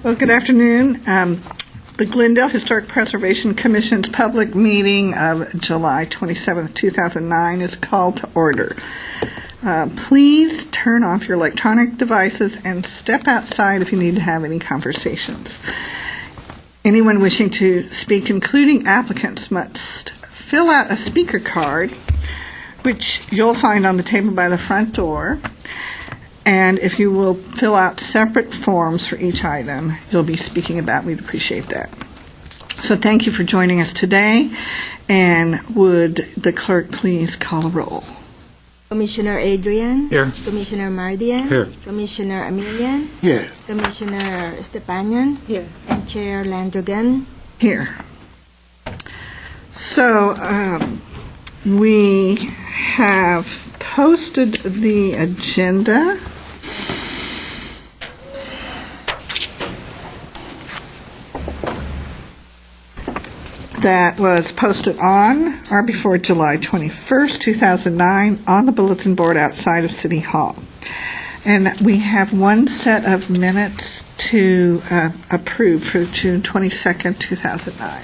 Well, good afternoon. The Glendale Historic Preservation Commission's public meeting of July 27, 2009 is called to order. Please turn off your electronic devices and step outside if you need to have any conversations. Anyone wishing to speak, including applicants, must fill out a speaker card, which you'll find on the table by the front door. And if you will fill out separate forms for each item you'll be speaking about, we'd appreciate that. So thank you for joining us today. And would the clerk please call a roll? Commissioner Adrian? Here. Commissioner Mardian? Here. Commissioner Emilian? Here. Commissioner Estepanian? Yes. And Chair Landrigan? Here. So we have posted the agenda. That was posted on or before July 21st, 2009 on the bulletin board outside of City Hall. And we have one set of minutes to approve for June 22nd, 2009.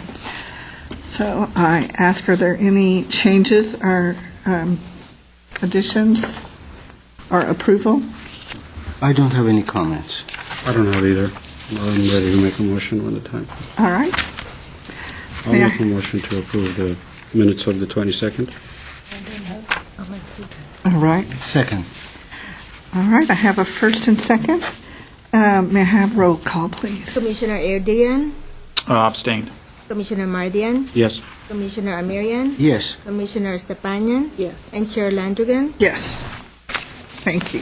So I ask, are there any changes or additions or approval? I don't have any comments. I don't have either. I'm ready to make a motion when the time. All right. I'll make a motion to approve the minutes of the 22nd. All right. Second. All right. I have a first and second. May I have roll call, please? Commissioner Adrian? Abstained. Commissioner Mardian? Yes. Commissioner Emilian? Yes. Commissioner Estepanian? Yes. And Chair Landrigan? Yes. Thank you.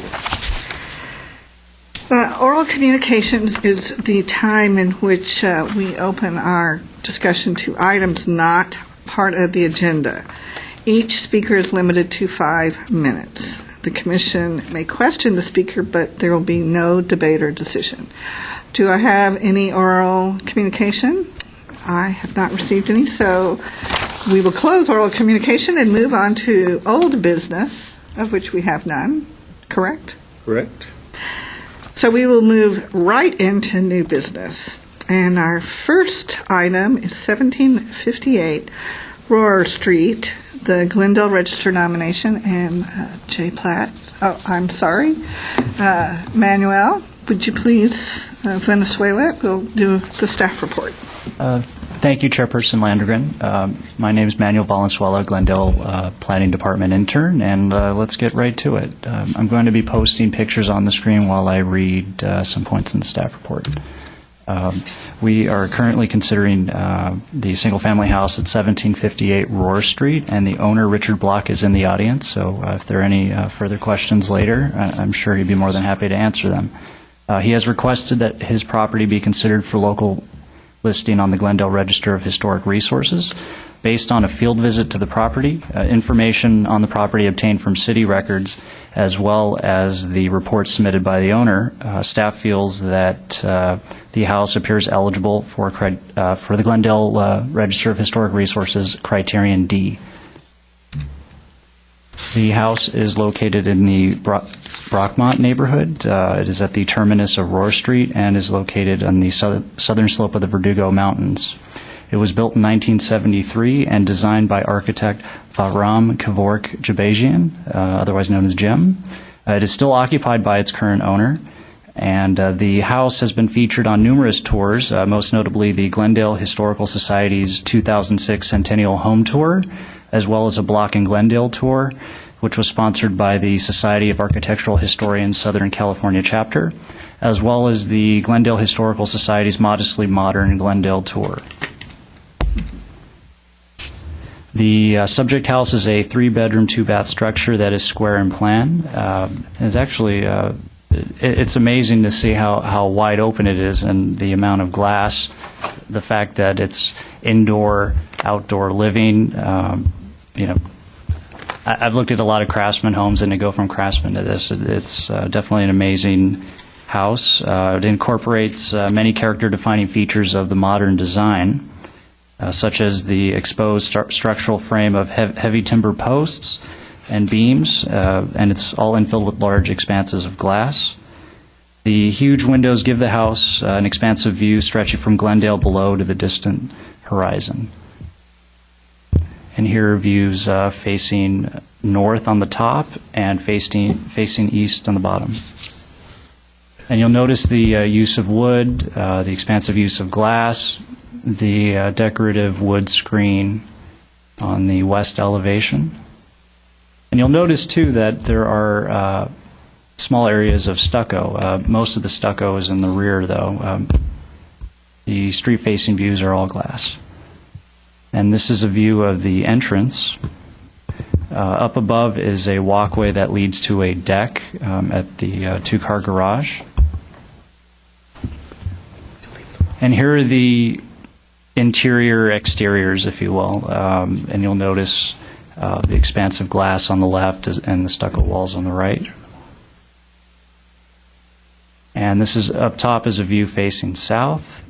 Oral communications is the time in which we open our discussion to items not part of the agenda. Each speaker is limited to 5 minutes. The commission may question the speaker, but there will be no debate or decision. Do I have any oral communication? I have not received any, so we will close oral communication and move on to old business, of which we have none. Correct? Correct. So we will move right into new business. And our first item is 1758 Rohr Street, the Glendale Register nomination, and J. Platt. Oh, I'm sorry. Manuel, would you please, Venezuela, we'll do the staff report. Thank you, Chairperson Landrigan. My name is Manuel Valenzuela, Glendale Planning Department intern, and let's get right to it. I'm going to be posting pictures on the screen while I read some points in the staff report. We are currently considering the single-family house at 1758 Rohr Street, and the owner, Richard Block, is in the audience, so if there are any further questions later, I'm sure he'd be more than happy to answer them. He has requested that his property be considered for local listing on the Glendale Register of Historic Resources. Based on a field visit to the property, information on the property obtained from city records, as well as the report submitted by the owner, staff feels that the house appears eligible for the Glendale Register of Historic Resources Criterion D. The house is located in the Brockmont neighborhood. It is at the terminus of Rohr Street and is located on the southern slope of the Verdugo Mountains. It was built in 1973 and designed by architect Bahram Kevork Jabajian, otherwise known as Jim. It is still occupied by its current owner, and the house has been featured on numerous tours, most notably the Glendale Historical Society's 2006 Centennial Home Tour, as well as a Block in Glendale tour, which was sponsored by the Society of Architectural Historians Southern California chapter, as well as the Glendale Historical Society's Modestly Modern Glendale tour. The subject house is a 3-bedroom, 2-bath structure that is square in plan. It's actually, it's amazing to see how wide open it is and the amount of glass, the fact that it's indoor, outdoor living. I've looked at a lot of Craftsman homes, and to go from Craftsman to this, it's definitely an amazing house. It incorporates many character-defining features of the modern design, such as the exposed structural frame of heavy timber posts and beams, and it's all infilled with large expanses of glass. The huge windows give the house an expansive view stretching from Glendale below to the distant horizon. And here are views facing north on the top and facing east on the bottom. And you'll notice the use of wood, the expansive use of glass, the decorative wood screen on the west elevation. And you'll notice, too, that there are small areas of stucco. Most of the stucco is in the rear, though. The street-facing views are all glass. And this is a view of the entrance. Up above is a walkway that leads to a deck at the two-car garage. And here are the interior exteriors, if you will. And you'll notice the expansive glass on the left and the stucco walls on the right. And this is up top is a view facing south,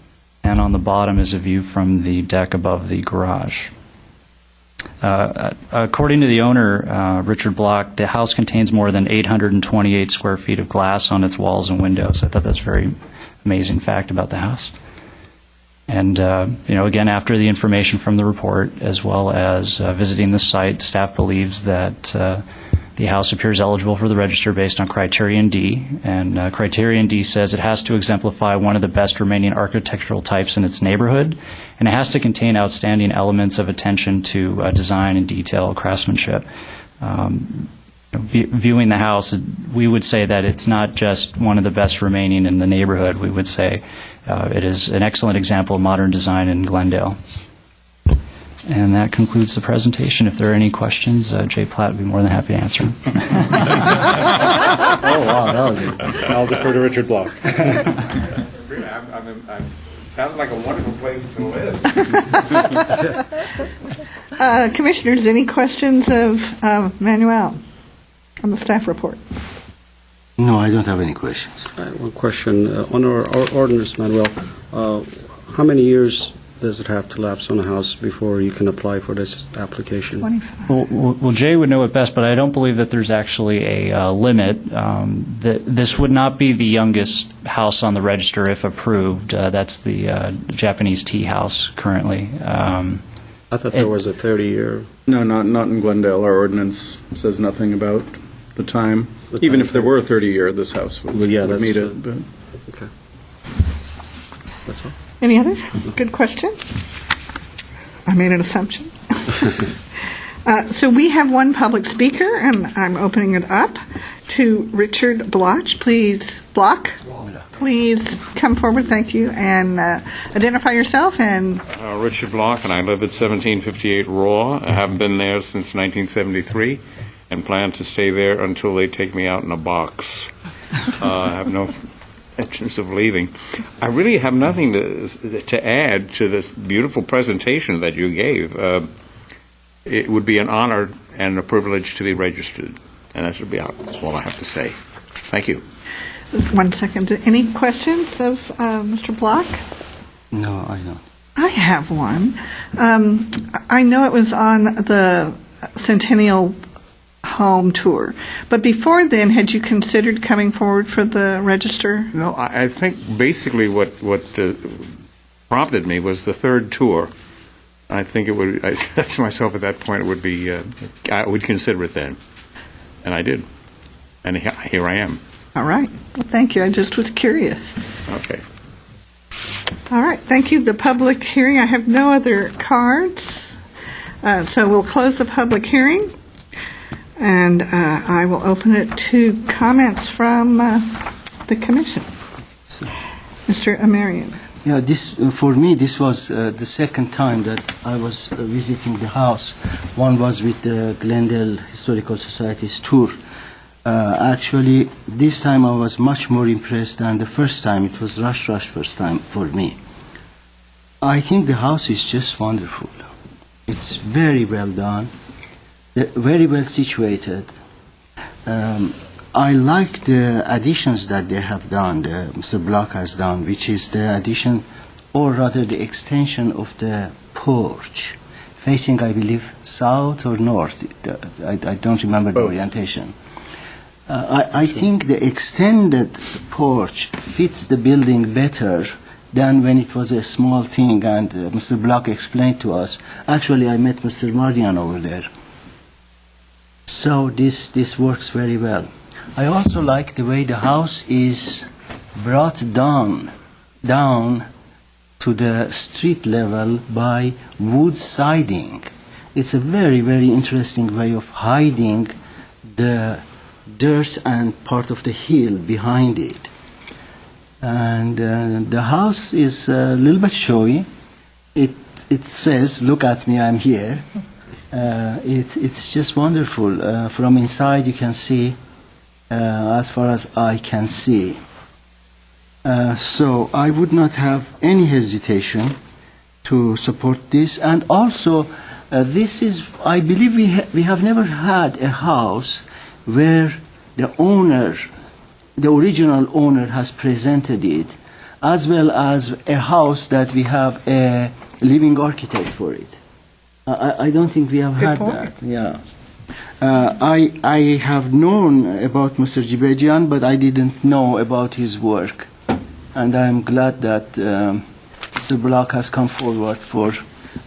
and on the bottom is a view from the deck above the garage. According to the owner, Richard Block, the house contains more than 828 square feet of glass on its walls and windows. I thought that's a very amazing fact about the house. And, again, after the information from the report, as well as visiting the site, staff believes that the house appears eligible for the register based on Criterion D. And Criterion D says it has to exemplify one of the best remaining architectural types in its neighborhood, and it has to contain outstanding elements of attention to design and detail craftsmanship. Viewing the house, we would say that it's not just one of the best remaining in the neighborhood. We would say it is an excellent example of modern design in Glendale. And that concludes the presentation. If there are any questions, Jay Platt would be more than happy to answer them. Oh, wow, that was good. I'll defer to Richard Block. Sounds like a wonderful place to live. Commissioners, any questions of Manuel on the staff report? No, I don't have any questions. I have one question. On our ordinance, Manuel, how many years does it have to lapse on a house before you can apply for this application? 25. Well, Jay would know it best, but I don't believe that there's actually a limit. This would not be the youngest house on the register if approved. That's the Japanese tea house currently. I thought there was a 30-year. No, not in Glendale. Our ordinance says nothing about the time. Even if there were a 30-year, this house would meet it. But. Okay. That's all. Any others? Good question. I made an assumption. So we have one public speaker, and I'm opening it up to Richard Block. Please come forward. Thank you, and identify yourself. And Richard Block, and I live at 1758 Raw. I haven't been there since 1973, and plan to stay there until they take me out in a box. I have no intentions of leaving. I really have nothing to add to this beautiful presentation that you gave. It would be an honor and a privilege to be registered, and that's all I have to say. Thank you. 1 second. Any questions of Mr. Block? No, I don't. I have one. I know it was on the Centennial Home tour, but before then, had you considered coming forward for the register? No, I think basically what prompted me was the third tour. I think it would. I said to myself at that point, it would be. I would consider it then, and I did, and here I am. All right. Well, thank you. I just was curious. Okay. All right. Thank you. The public hearing. I have no other cards, so we'll close the public hearing, and I will open it to comments from the commission. Mr. Amarian. Yeah, for me, this was the second time that I was visiting the house. One was with the Glendale Historical Society's tour. Actually, this time I was much more impressed than the first time. It was rush first time for me. I think the house is just wonderful. It's very well done, very well situated. I like the additions that they have done, Mr. Block has done, which is the addition, or rather the extension of the porch, facing, I believe, south or north. I don't remember the orientation. I think the extended porch fits the building better than when it was a small thing, and Mr. Block explained to us. Actually, I met Mr. Mardian over there. So this works very well. I also like the way the house is brought down to the street level by wood siding. It's a very, very interesting way of hiding the dirt and part of the hill behind it. And the house is a little bit showy. It says, "Look at me, I'm here." It's just wonderful. From inside, you can see as far as I can see. So I would not have any hesitation to support this. And also, this is, I believe we have never had a house where the owner, the original owner, has presented it, as well as a house that we have a living architect for it. I don't think we have had that. Yeah. I have known about Mr. Jibejian, but I didn't know about his work. And I'm glad that Mr. Block has come forward for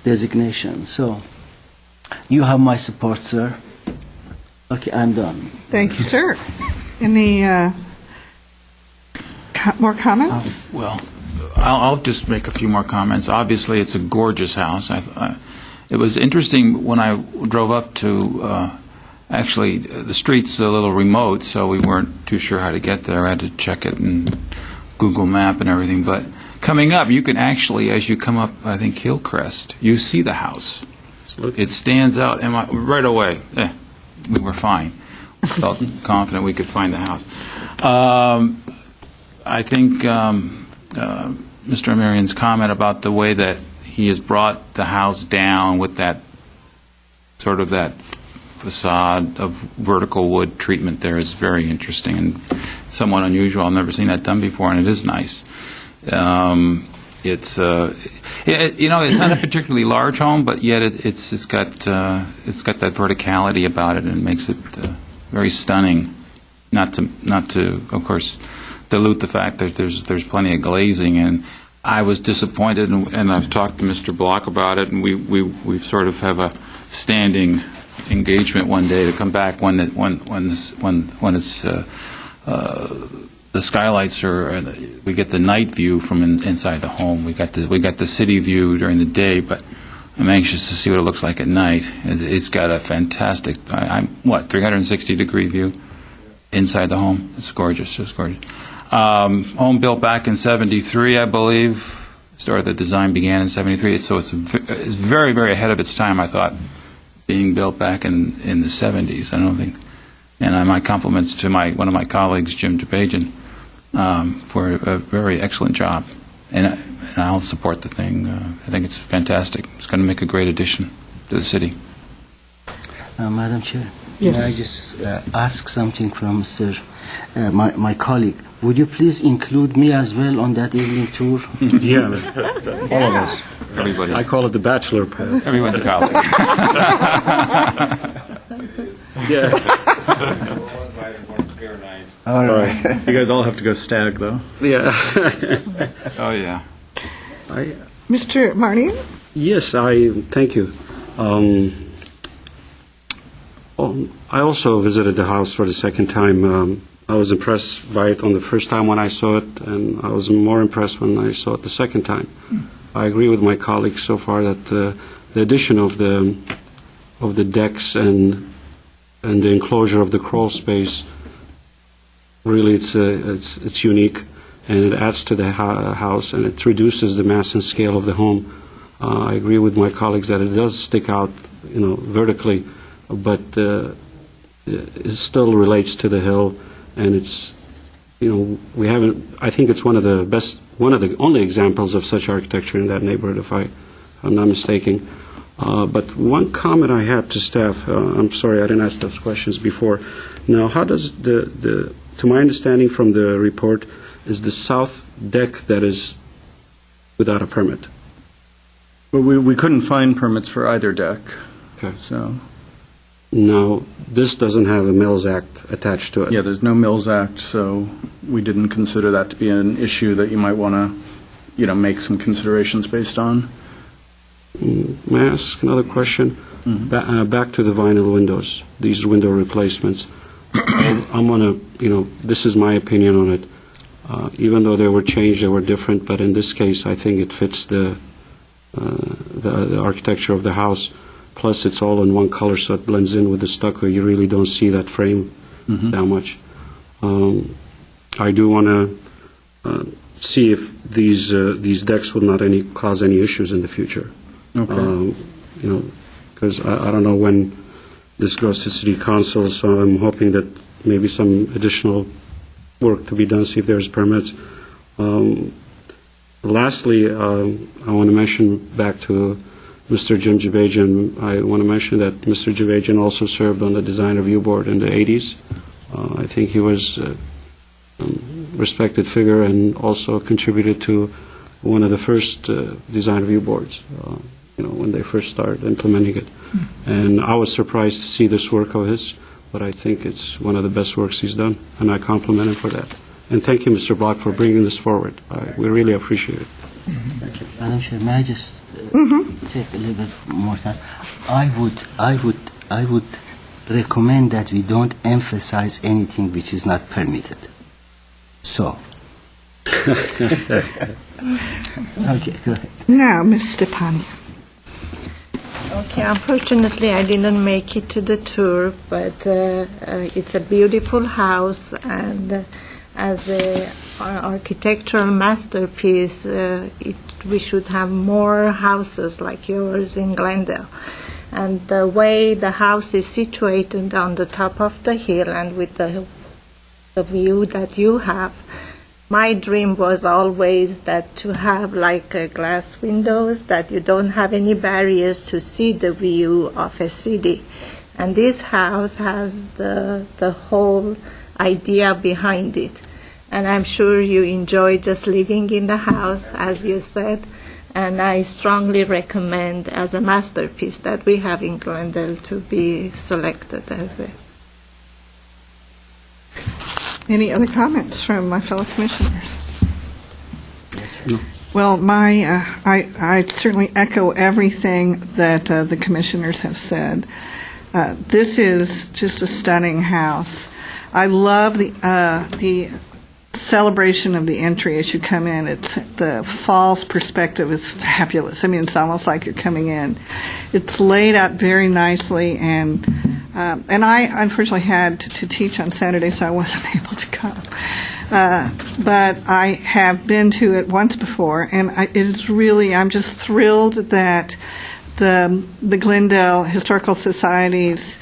designation. So you have my support, sir. Okay, I'm done. Thank you, sir. Any more comments? Well, I'll just make a few more comments. Obviously, it's a gorgeous house. It was interesting when I drove up to, actually, the street's a little remote, so we weren't too sure how to get there. I had to check it and Google Map and everything. But coming up, you can actually, as you come up, I think, Hillcrest, you see the house. It stands out right away. We were fine. Felt confident we could find the house. I think Mr. Amirian's comment about the way that he has brought the house down with that sort of that facade of vertical wood treatment there is very interesting and somewhat unusual. I've never seen that done before, and it is nice. It's it's not a particularly large home, but yet it's got that verticality about it, and makes it very stunning. Not to of course dilute the fact that there's plenty of glazing, and I was disappointed, and I've talked to Mr. Block about it, and we sort of have a standing engagement one day to come back when it's the skylights are. We get the night view from inside the home. We got the city view during the day, but I'm anxious to see what it looks like at night. It's got a fantastic 360-degree view inside the home. It's gorgeous. It's gorgeous. Home built back in '73, I believe. The design began in '73, so it's very, very ahead of its time, I thought, being built back in the '70s. I don't think. And my compliments to one of my colleagues, Jim Japagian, for a very excellent job. And I'll support the thing. I think it's fantastic. It's going to make a great addition to the city. Madam Chair, Yes. may I just ask something from Sir, my colleague? Would you please include me as well on that evening tour? Yeah, all of us. Everybody. I call it the bachelor pad. Everyone's a colleague. Yeah. All right. You guys all have to go stag, though. Yeah. Oh, yeah. Mr. Marnie? Yes, thank you. I also visited the house for the second time. I was impressed by it on the first time when I saw it, and I was more impressed when I saw it the second time. I agree with my colleagues so far that the addition of the decks and the enclosure of the crawl space, really it's unique, and it adds to the house, and it reduces the mass and scale of the home. I agree with my colleagues that it does stick out, vertically, but it still relates to the hill, and it's, we haven't. I think it's one of the only examples of such architecture in that neighborhood, if I'm not mistaken. But one comment I had to staff, I'm sorry I didn't ask those questions before. Now, how does to my understanding from the report, is the south deck that is without a permit? But we couldn't find permits for either deck. Okay. So Now, this doesn't have a Mills Act attached to it. Yeah, there's no Mills Act, so we didn't consider that to be an issue that you might want to, make some considerations based on. May I ask another question? Back to the vinyl windows, these window replacements. I'm going to, this is my opinion on it. Even though they were changed, they were different, but in this case, I think it fits the architecture of the house. Plus, it's all in one color, so it blends in with the stucco. You really don't see that frame that much. I do want to see if these decks will not cause any issues in the future. Okay. Because I don't know when this goes to City Council, so I'm hoping that maybe some additional work to be done, see if there's permits. Lastly, I want to mention back to Mr. Jim Jabajian. I want to mention that Mr. Jabajian also served on the Design Review Board in the 80s. I think he was a respected figure and also contributed to one of the first Design Review Boards, when they first started implementing it. And I was surprised to see this work of his, but I think it's one of the best works he's done, and I compliment him for that. And thank you, Mr. Block, for bringing this forward. We really appreciate it. Thank you. Madam Chair, may I just take a little bit more time? I would recommend that we don't emphasize anything which is not permitted. So. Okay, go ahead. Now, Ms. Stepania. Okay, unfortunately, I didn't make it to the tour, but it's a beautiful house, and as an architectural masterpiece, we should have more houses like yours in Glendale. And the way the house is situated on the top of the hill and with the view that you have, my dream was always that to have like glass windows, that you don't have any barriers to see the view of a city. And this house has the whole idea behind it. And I'm sure you enjoy just living in the house, as you said. And I strongly recommend as a masterpiece that we have in Glendale to be selected as a. Any other comments from my fellow commissioners? Well, I certainly echo everything that the commissioners have said. This is just a stunning house. I love the celebration of the entry as you come in. It's the falls perspective is fabulous. I mean, it's almost like you're coming in. It's laid out very nicely, and I unfortunately had to teach on Saturday, so I wasn't able to come. But I have been to it once before, and I'm just thrilled that the Glendale Historical Society's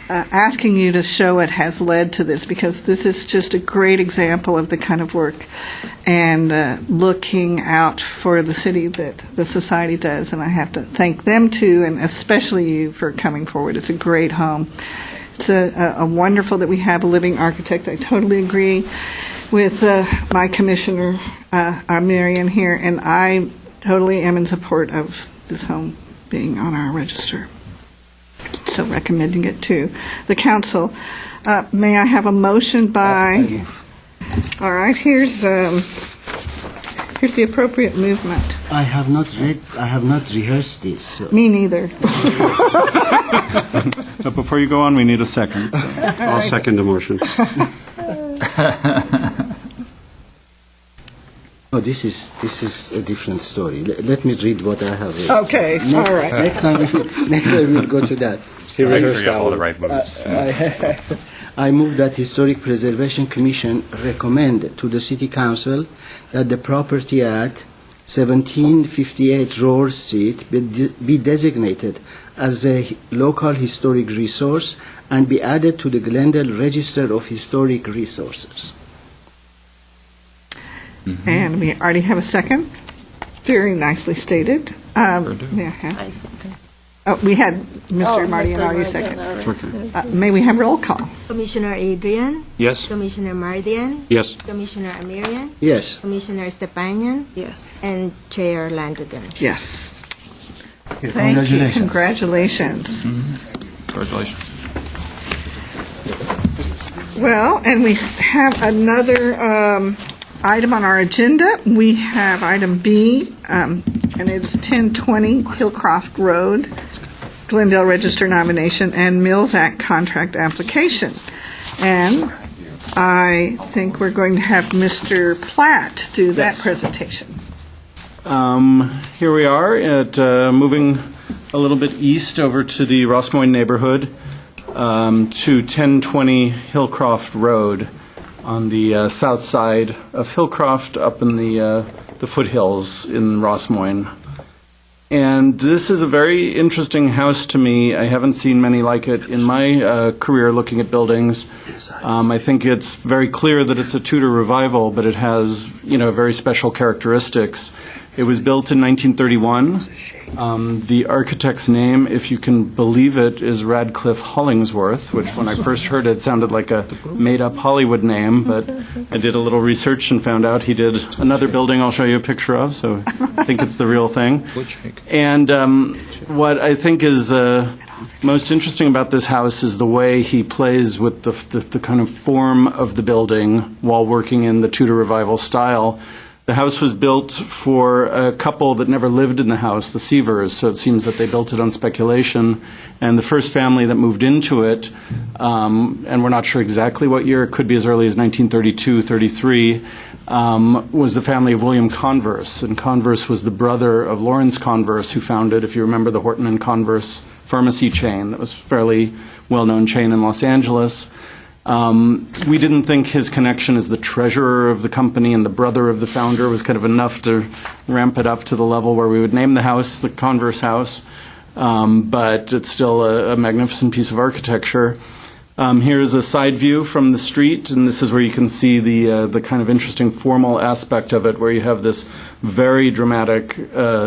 asking you to show it has led to this, because this is just a great example of the kind of work and looking out for the city that the society does. And I have to thank them too, and especially you for coming forward. It's a great home. It's a wonderful that we have a living architect. I totally agree with my commissioner, Marion here, and I totally am in support of this home being on our register. So recommending it to the council. May I have a motion by? All right. Here's the appropriate movement. I have not rehearsed this. So. Me neither. But before you go on, we need a second. I'll second the motion. Oh, this is a different story. Let me read what I have read. Okay. All right. Next time we'll go to that. Make sure you have all the right moves. I move that Historic Preservation Commission recommend to the City Council that the property at 1758 Roar Street be designated as a local historic resource and be added to the Glendale Register of Historic Resources. And we already have a second. Very nicely stated. May I have? I second. Oh, we had Mr. Mardian already second. May we have roll call? Commissioner Adrian, Yes? Commissioner Mardian, Yes. Commissioner Amirian, Yes. Commissioner Stepanian, Yes. and Chair Landrigan. Yes. Okay, Thank you. congratulations. Congratulations. Congratulations. Well, and we have another item on our agenda. We have item B, and it is 1020 Hillcroft Road, Glendale Register nomination, and Mills Act contract application. And I think we're going to have Mr. Platt do that Yes. presentation. Here we are at moving a little bit east over to the Ross Moyne neighborhood to 1020 Hillcroft Road on the south side of Hillcroft up in the foothills in Ross Moyne. And this is a very interesting house to me. I haven't seen many like it in my career looking at buildings. I think it's very clear that it's a Tudor revival, but it has, very special characteristics. It was built in 1931. The architect's name, if you can believe it, is Radcliffe Hollingsworth, which when I first heard it sounded like a made-up Hollywood name, but I did a little research and found out he did another building I'll show you a picture of, so I think it's the real thing. And what I think is most interesting about this house is the way he plays with the kind of form of the building while working in the Tudor Revival style. The house was built for a couple that never lived in the house, the Seavers, so it seems that they built it on speculation. And the first family that moved into it, and we're not sure exactly what year, it could be as early as 1932, 33, was the family of William Converse. And Converse was the brother of Lawrence Converse, who founded, if you remember, the Horton and Converse pharmacy chain. That was a fairly well-known chain in Los Angeles. We didn't think his connection as the treasurer of the company and the brother of the founder was kind of enough to ramp it up to the level where we would name the house the Converse House, but it's still a magnificent piece of architecture. Here's a side view from the street, and this is where you can see the kind of interesting formal aspect of it, where you have this very dramatic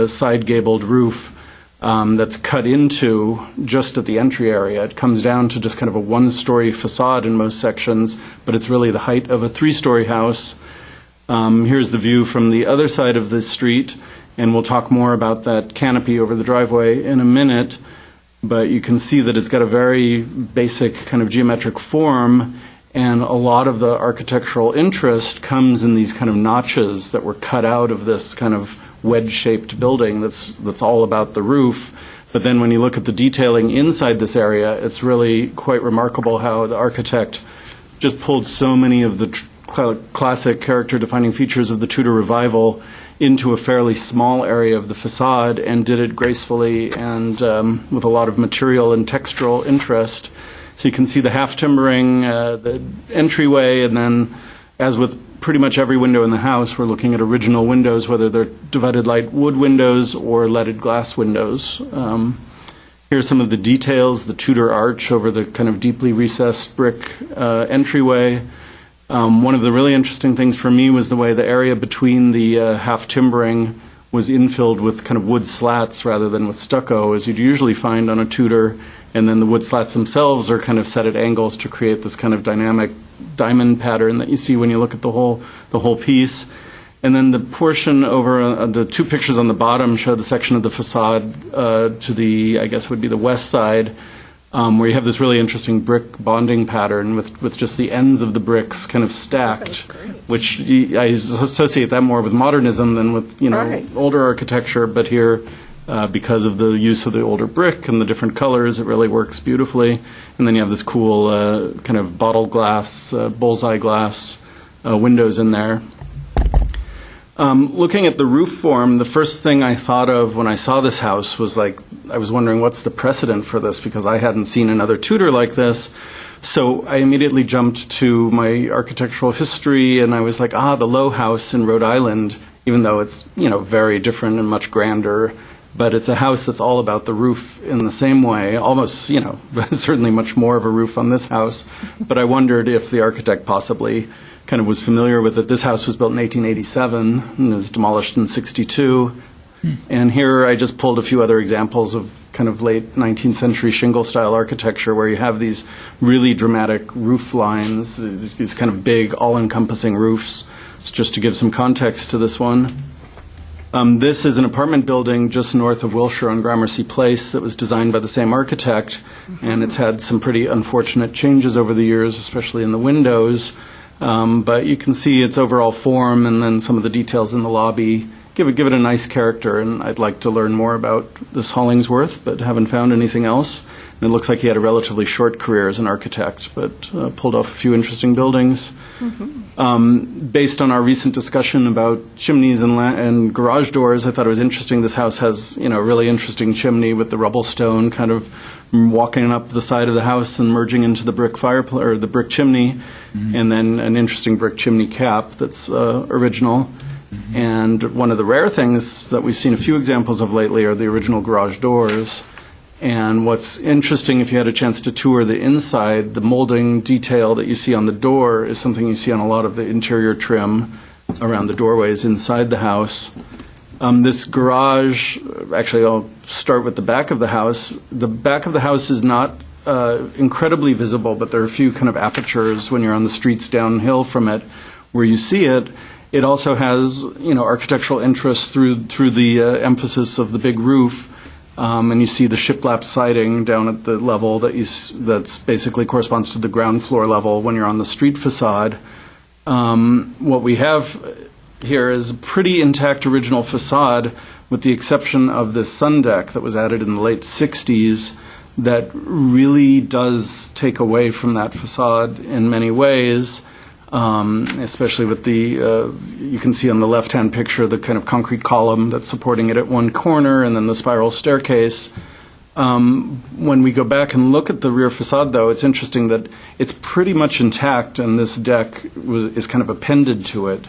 side-gabled roof that's cut into just at the entry area. It comes down to just kind of a one-story facade in most sections, but it's really the height of a three-story house. Here's the view from the other side of the street, and we'll talk more about that canopy over the driveway in a minute, but you can see that it's got a very basic kind of geometric form, and a lot of the architectural interest comes in these kind of notches that were cut out of this kind of wedge-shaped building that's all about the roof. But then when you look at the detailing inside this area, it's really quite remarkable how the architect just pulled so many of the classic character-defining features of the Tudor Revival into a fairly small area of the facade and did it gracefully and with a lot of material and textural interest. So you can see the half-timbering, the entryway, and then, as with pretty much every window in the house, we're looking at original windows, whether they're divided light wood windows or leaded glass windows. Here's some of the details, the Tudor arch over the kind of deeply recessed brick entryway. One of the really interesting things for me was the way the area between the half-timbering was infilled with kind of wood slats rather than with stucco, as you'd usually find on a Tudor, and then the wood slats themselves are kind of set at angles to create this kind of dynamic diamond pattern that you see when you look at the whole piece. And then the portion over the two pictures on the bottom show the section of the facade to the, I guess would be the west side, where you have this really interesting brick bonding pattern with just the ends of the bricks kind of stacked, which I associate that more with modernism than with older architecture. But here, because of the use of the older brick and the different colors, it really works beautifully. And then you have this cool kind of bottle glass, bullseye glass windows in there. Looking at the roof form, the first thing I thought of when I saw this house was I was wondering what's the precedent for this, because I hadn't seen another Tudor like this. So I immediately jumped to my architectural history, and I was like, the Low House in Rhode Island, even though it's, very different and much grander. But it's a house that's all about the roof in the same way, almost, certainly much more of a roof on this house. But I wondered if the architect possibly kind of was familiar with it. This house was built in 1887 and it was demolished in 62. And here I just pulled a few other examples of kind of late 19th century shingle-style architecture where you have these really dramatic roof lines, these kind of big, all-encompassing roofs. Just to give some context to this one. This is an apartment building just north of Wilshire on Gramercy Place that was designed by the same architect, and it's had some pretty unfortunate changes over the years, especially in the windows. But you can see its overall form and then some of the details in the lobby give it a nice character, and I'd like to learn more about this Hollingsworth, but haven't found anything else. And it looks like he had a relatively short career as an architect, but pulled off a few interesting buildings. Based on our recent discussion about chimneys and garage doors, I thought it was interesting. This house has, a really interesting chimney with the rubble stone kind of walking up the side of the house and merging into the brick fireplace or the brick chimney, and then an interesting brick chimney cap that's original. And one of the rare things that we've seen a few examples of lately are the original garage doors. And what's interesting, if you had a chance to tour the inside, the molding detail that you see on the door is something you see on a lot of the interior trim around the doorways inside the house. This garage, actually I'll start with the back of the house. The back of the house is not incredibly visible, but there are a few kind of apertures when you're on the streets downhill from it where you see it. It also has, architectural interest through the emphasis of the big roof. And you see the shiplap siding down at the level that's basically corresponds to the ground floor level when you're on the street facade. What we have here is a pretty intact original facade, with the exception of this sun deck that was added in the late 60s that really does take away from that facade in many ways. Especially with you can see on the left-hand picture the kind of concrete column that's supporting it at one corner, and then the spiral staircase. When we go back and look at the rear facade, though, it's interesting that it's pretty much intact, and this deck is kind of appended to it.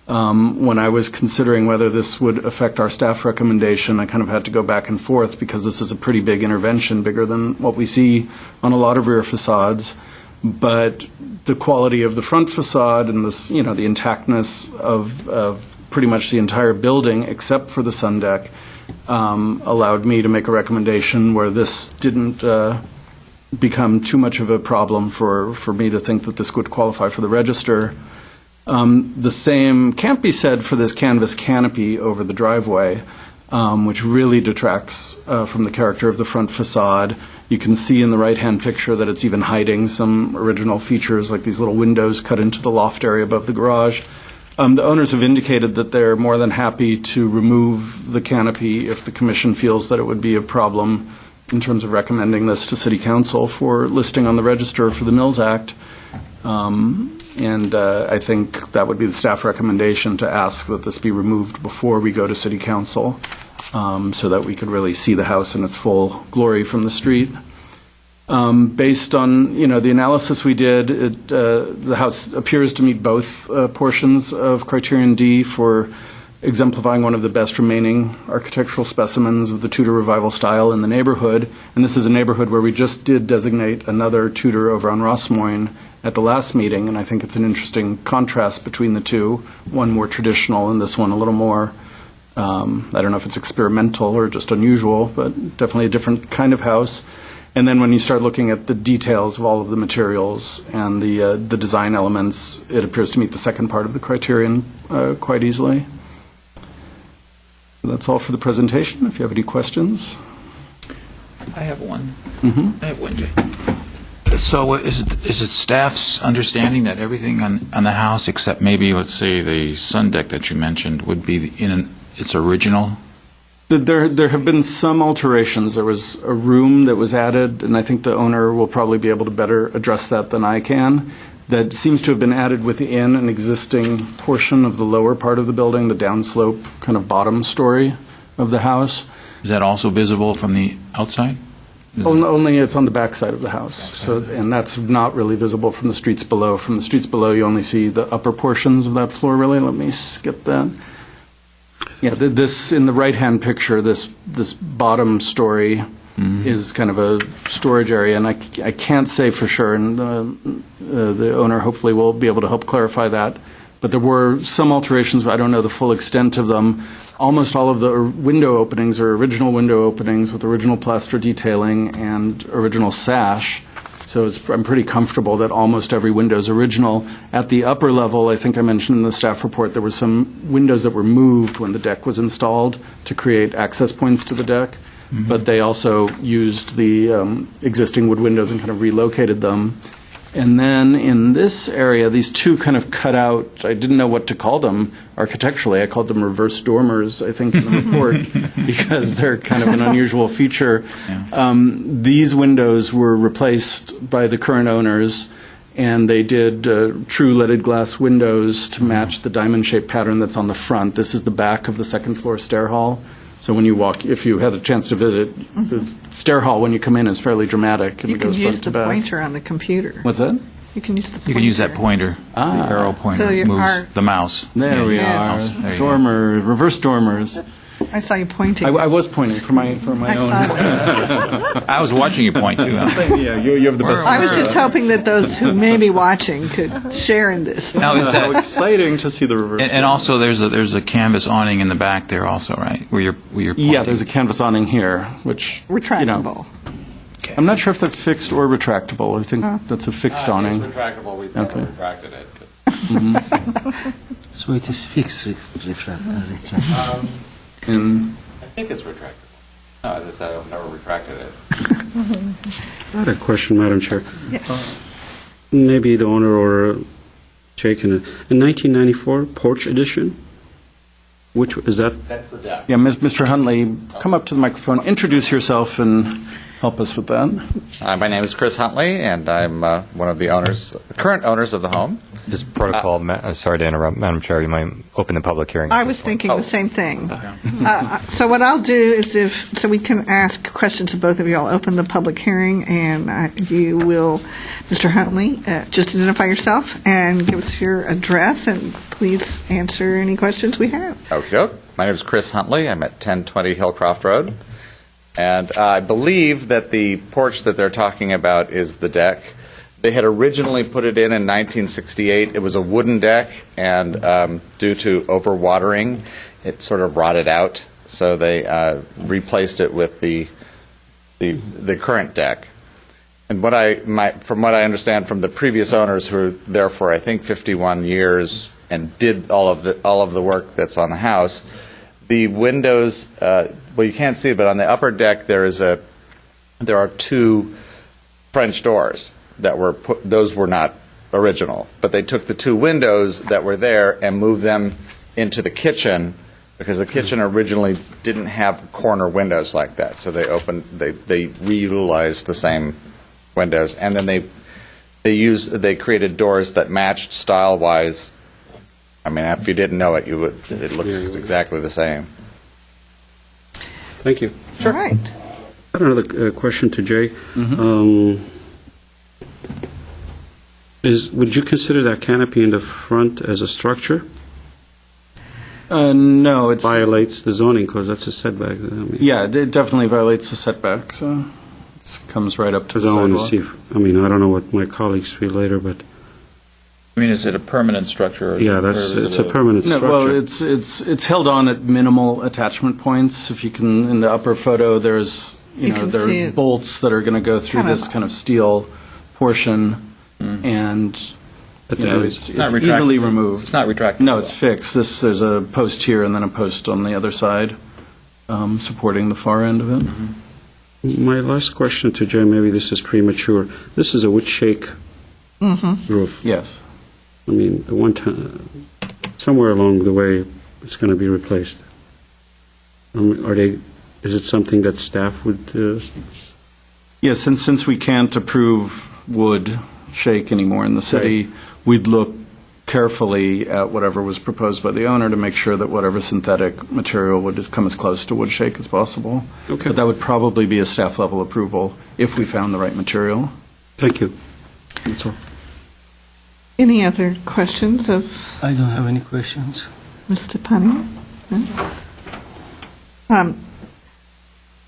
When I was considering whether this would affect our staff recommendation, I kind of had to go back and forth because this is a pretty big intervention, bigger than what we see on a lot of rear facades. But the quality of the front facade and this, the intactness of pretty much the entire building, except for the sun deck, allowed me to make a recommendation where this didn't become too much of a problem for me to think that this would qualify for the register. The same can't be said for this canvas canopy over the driveway, which really detracts from the character of the front facade. You can see in the right-hand picture that it's even hiding some original features, like these little windows cut into the loft area above the garage. The owners have indicated that they're more than happy to remove the canopy if the commission feels that it would be a problem in terms of recommending this to City Council for listing on the register for the Mills Act. And I think that would be the staff recommendation, to ask that this be removed before we go to City Council, so that we could really see the house in its full glory from the street. Based on the analysis we did, the house appears to meet both portions of Criterion D for exemplifying one of the best remaining architectural specimens of the Tudor Revival style in the neighborhood. And this is a neighborhood where we just did designate another Tudor over on Rossmoyne at the last meeting, and I think it's an interesting contrast between the two, one more traditional and this one a little more, I don't know if it's experimental or just unusual, but definitely a different kind of house. And then when you start looking at the details of all of the materials and the design elements, it appears to meet the second part of the criterion quite easily. That's all for the presentation. If you have any questions. I have one. Mm-hmm. I have one, Jay. So is it staff's understanding that everything on the house, except maybe, let's say, the sun deck that you mentioned, would be in its original? There have been some alterations. There was a room that was added, and I think the owner will probably be able to better address that than I can, that seems to have been added within an existing portion of the lower part of the building, the downslope kind of bottom story of the house. Is that also visible from the outside? Only it's on the back side of the house, and that's not really visible from the streets below. From the streets below, you only see the upper portions of that floor, really. Let me skip that. Yeah, this, in the right-hand picture, this bottom story is kind of a storage area, and I can't say for sure, and the owner hopefully will be able to help clarify that. But there were some alterations. I don't know the full extent of them. Almost all of the window openings are original window openings with original plaster detailing and original sash. So I'm pretty comfortable that almost every window is original. At the upper level, I think I mentioned in the staff report, there were some windows that were moved when the deck was installed to create access points to the deck, but they also used the existing wood windows and kind of relocated them. And then in this area, these two kind of cut out, I didn't know what to call them architecturally. I called them reverse dormers, I think, in the report, because they're kind of an unusual feature. These windows were replaced by the current owners, and they did true leaded glass windows to match the diamond-shaped pattern that's on the front. This is the back of the second-floor stair hall. So when you walk, if you had a chance to visit, the stair hall when you come in is fairly dramatic. And You it can goes use front to the back. pointer on the computer. What's that? You can use the pointer. You can use that pointer, the arrow pointer, So you moves are- the mouse. There we Yes. are. There you go. Dormer, reverse dormers. I saw you pointing. I was pointing for my I own. saw that. I was watching you point, too. Yeah, you have the best. I was just hoping that those who may be watching could share in this. Now, is So that, exciting to see the reverse. and also there's a canvas awning in the back there also, right? Where you're pointing. Yeah, there's a canvas awning here, which Retractable. I'm not sure if that's fixed or retractable. I think that's a fixed awning. retractable. We've Okay. retracted it. So it is fixed retract. And I think it's retractable. No, as I said, I've never retracted it. I had a question, Madam Chair. Yes. Maybe the owner or Jay can. In 1994, porch edition? Which is that? That's the deck. yeah, Mr. Huntley, come up to the microphone, introduce yourself, and help us with that. My name is Chris Huntley, and I'm one of the owners, the current owners of the home. Just protocol, sorry to interrupt, Madam Chair, you might open the public hearing. I was thinking the same thing. So what I'll do is so we can ask questions of both of you, I'll open the public hearing, and you will, Mr. Huntley, just identify yourself and give us your address, and please answer any questions we have. Okay. My name is Chris Huntley. I'm at 1020 Hillcroft Road. And I believe that the porch that they're talking about is the deck. They had originally put it in 1968. It was a wooden deck, and due to overwatering, it sort of rotted out. So they replaced it with the current deck. And from what I understand from the previous owners, who were there for I think 51 years and did all of the work that's on the house, the windows. Well, you can't see it, but on the upper deck there are two French doors that were those were not original, but they took the two windows that were there and moved them into the kitchen because the kitchen originally didn't have corner windows like that. So they reutilized the same windows, and then they created doors that matched style-wise. I mean, if you didn't know it, it looks exactly the same. Thank you. All right. I have another question to Jay. Would you consider that canopy in the front as a structure? No, it's Violates the zoning because that's a setback. I mean, yeah, it definitely violates the setback. So it comes right up to because the I want to sidewalk. see. I don't know what my colleagues feel later, but I mean, is it a permanent structure? yeah, it's a permanent No, structure. well, it's held on at minimal attachment points. If you can, in the upper photo, there's You can there see are it. bolts that are going to go through Kind of- this kind of steel portion, and it's not easily retractable. removed. It's not retractable. No, it's fixed. There's a post here and then a post on the other side, supporting the far end of it. My last question to Jay, maybe this is premature. This is a wood shake roof. Yes. I mean, the one time, somewhere along the way, it's going to be replaced. Is it something that staff would? Yes, and since we can't approve wood shake anymore in the city, we'd look carefully at whatever was proposed by the owner to make sure that whatever synthetic material would just come as close to wood shake as possible. Okay. But that would probably be a staff level approval if we found the right material. Thank you. That's all. Any other questions of I don't have any questions. Mr. Punning? No?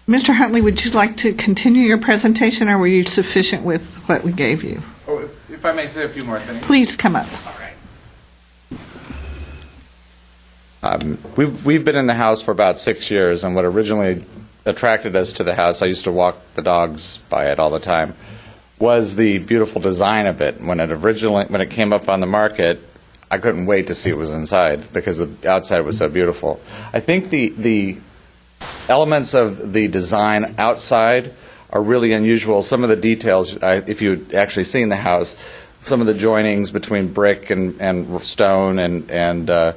Mr. Huntley, would you like to continue your presentation, or were you sufficient with what we gave you? Oh, if I may say a few more things. Please come up. We've been in the house for about 6 years, and what originally attracted us to the house, I used to walk the dogs by it all the time, was the beautiful design of it. When it came up on the market, I couldn't wait to see what was inside because the outside was so beautiful. I think the elements of the design outside are really unusual. Some of the details, if you'd actually seen the house, some of the joinings between brick and stone and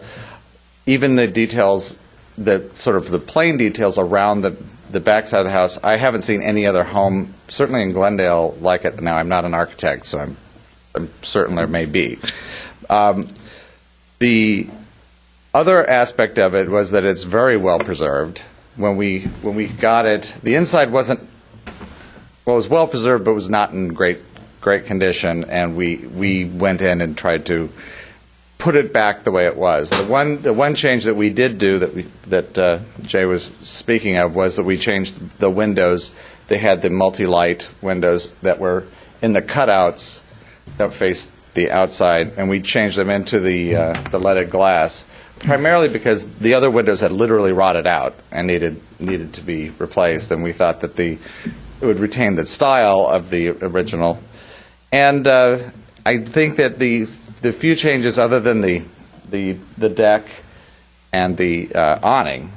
even the details, the sort of the plain details around the backside of the house, I haven't seen any other home, certainly in Glendale, like it. Now, I'm not an architect, so I'm certain there may be. The other aspect of it was that it's very well preserved. When we got it, the inside wasn't, well, it was well preserved, but was not in great condition, and we went in and tried to put it back the way it was. The one change that we did do that Jay was speaking of was that we changed the windows. They had the multi-light windows that were in the cutouts that faced the outside, and we changed them into the leaded glass, primarily because the other windows had literally rotted out and needed to be replaced, and we thought that it would retain the style of the original. And I think that the few changes, other than the deck and the awning,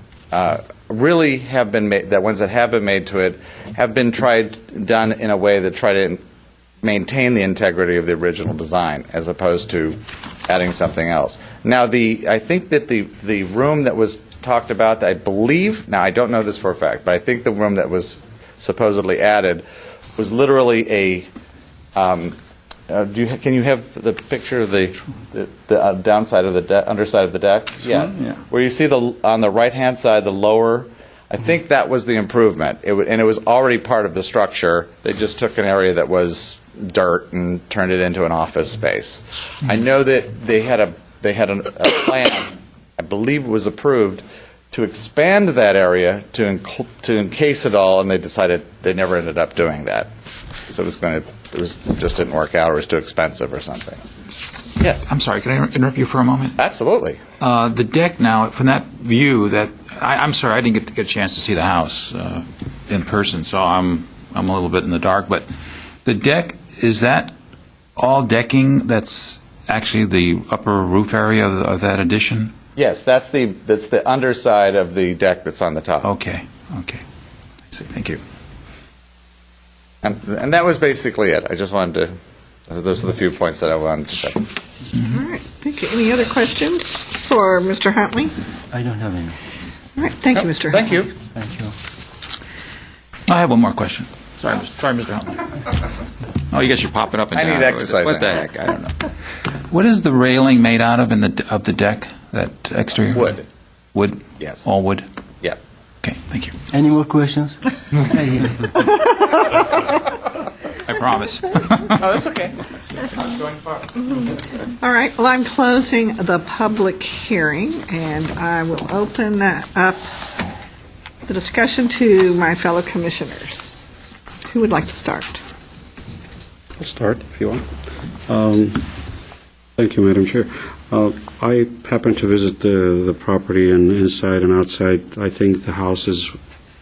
really have been made. The ones that have been made to it have been done in a way that try to maintain the integrity of the original design, as opposed to adding something else. Now, I think that the room that was talked about, I believe, now I don't know this for a fact, but I think the room that was supposedly added was literally a. Can you have the picture of the downside of the underside of the deck? Yeah. Where you see on the right-hand side, the lower, I think that was the improvement. And it was already part of the structure. They just took an area that was dirt and turned it into an office space. I know that they had a plan, I believe it was approved, to expand that area to encase it all, and they decided they never ended up doing that. So just didn't work out, or it was too expensive or something. Yes. I'm sorry, can I interrupt you for a moment? Absolutely. The deck now, from that view, I'm sorry, I didn't get a chance to see the house in person, so I'm a little bit in the dark. But the deck, is that all decking that's actually the upper roof area of that addition? Yes, that's the underside of the deck that's on the top. Okay. I see. Thank you. And that was basically it. I just wanted to, those are the few points that I wanted to say. All right, thank you. Any other questions for Mr. Huntley? I don't have any. All right, thank you, Mr. Thank Huntley. you. Thank you. I have one more question. Sorry, Mr. Huntley. Oh, you guys are popping up and I down. need exercise. What the heck? I don't know. What is the railing made out of of the deck? That exterior? Wood. Wood? Yes. All wood? Yeah. Okay, thank you. Any more questions? Stay here. I promise. Oh, that's okay. I'm going far. All right, well, I'm closing the public hearing, and I will open up the discussion to my fellow commissioners. Who would like to start? I'll start if you want. Thank you, Madam Chair. I happened to visit the property, and inside and outside, I think the house is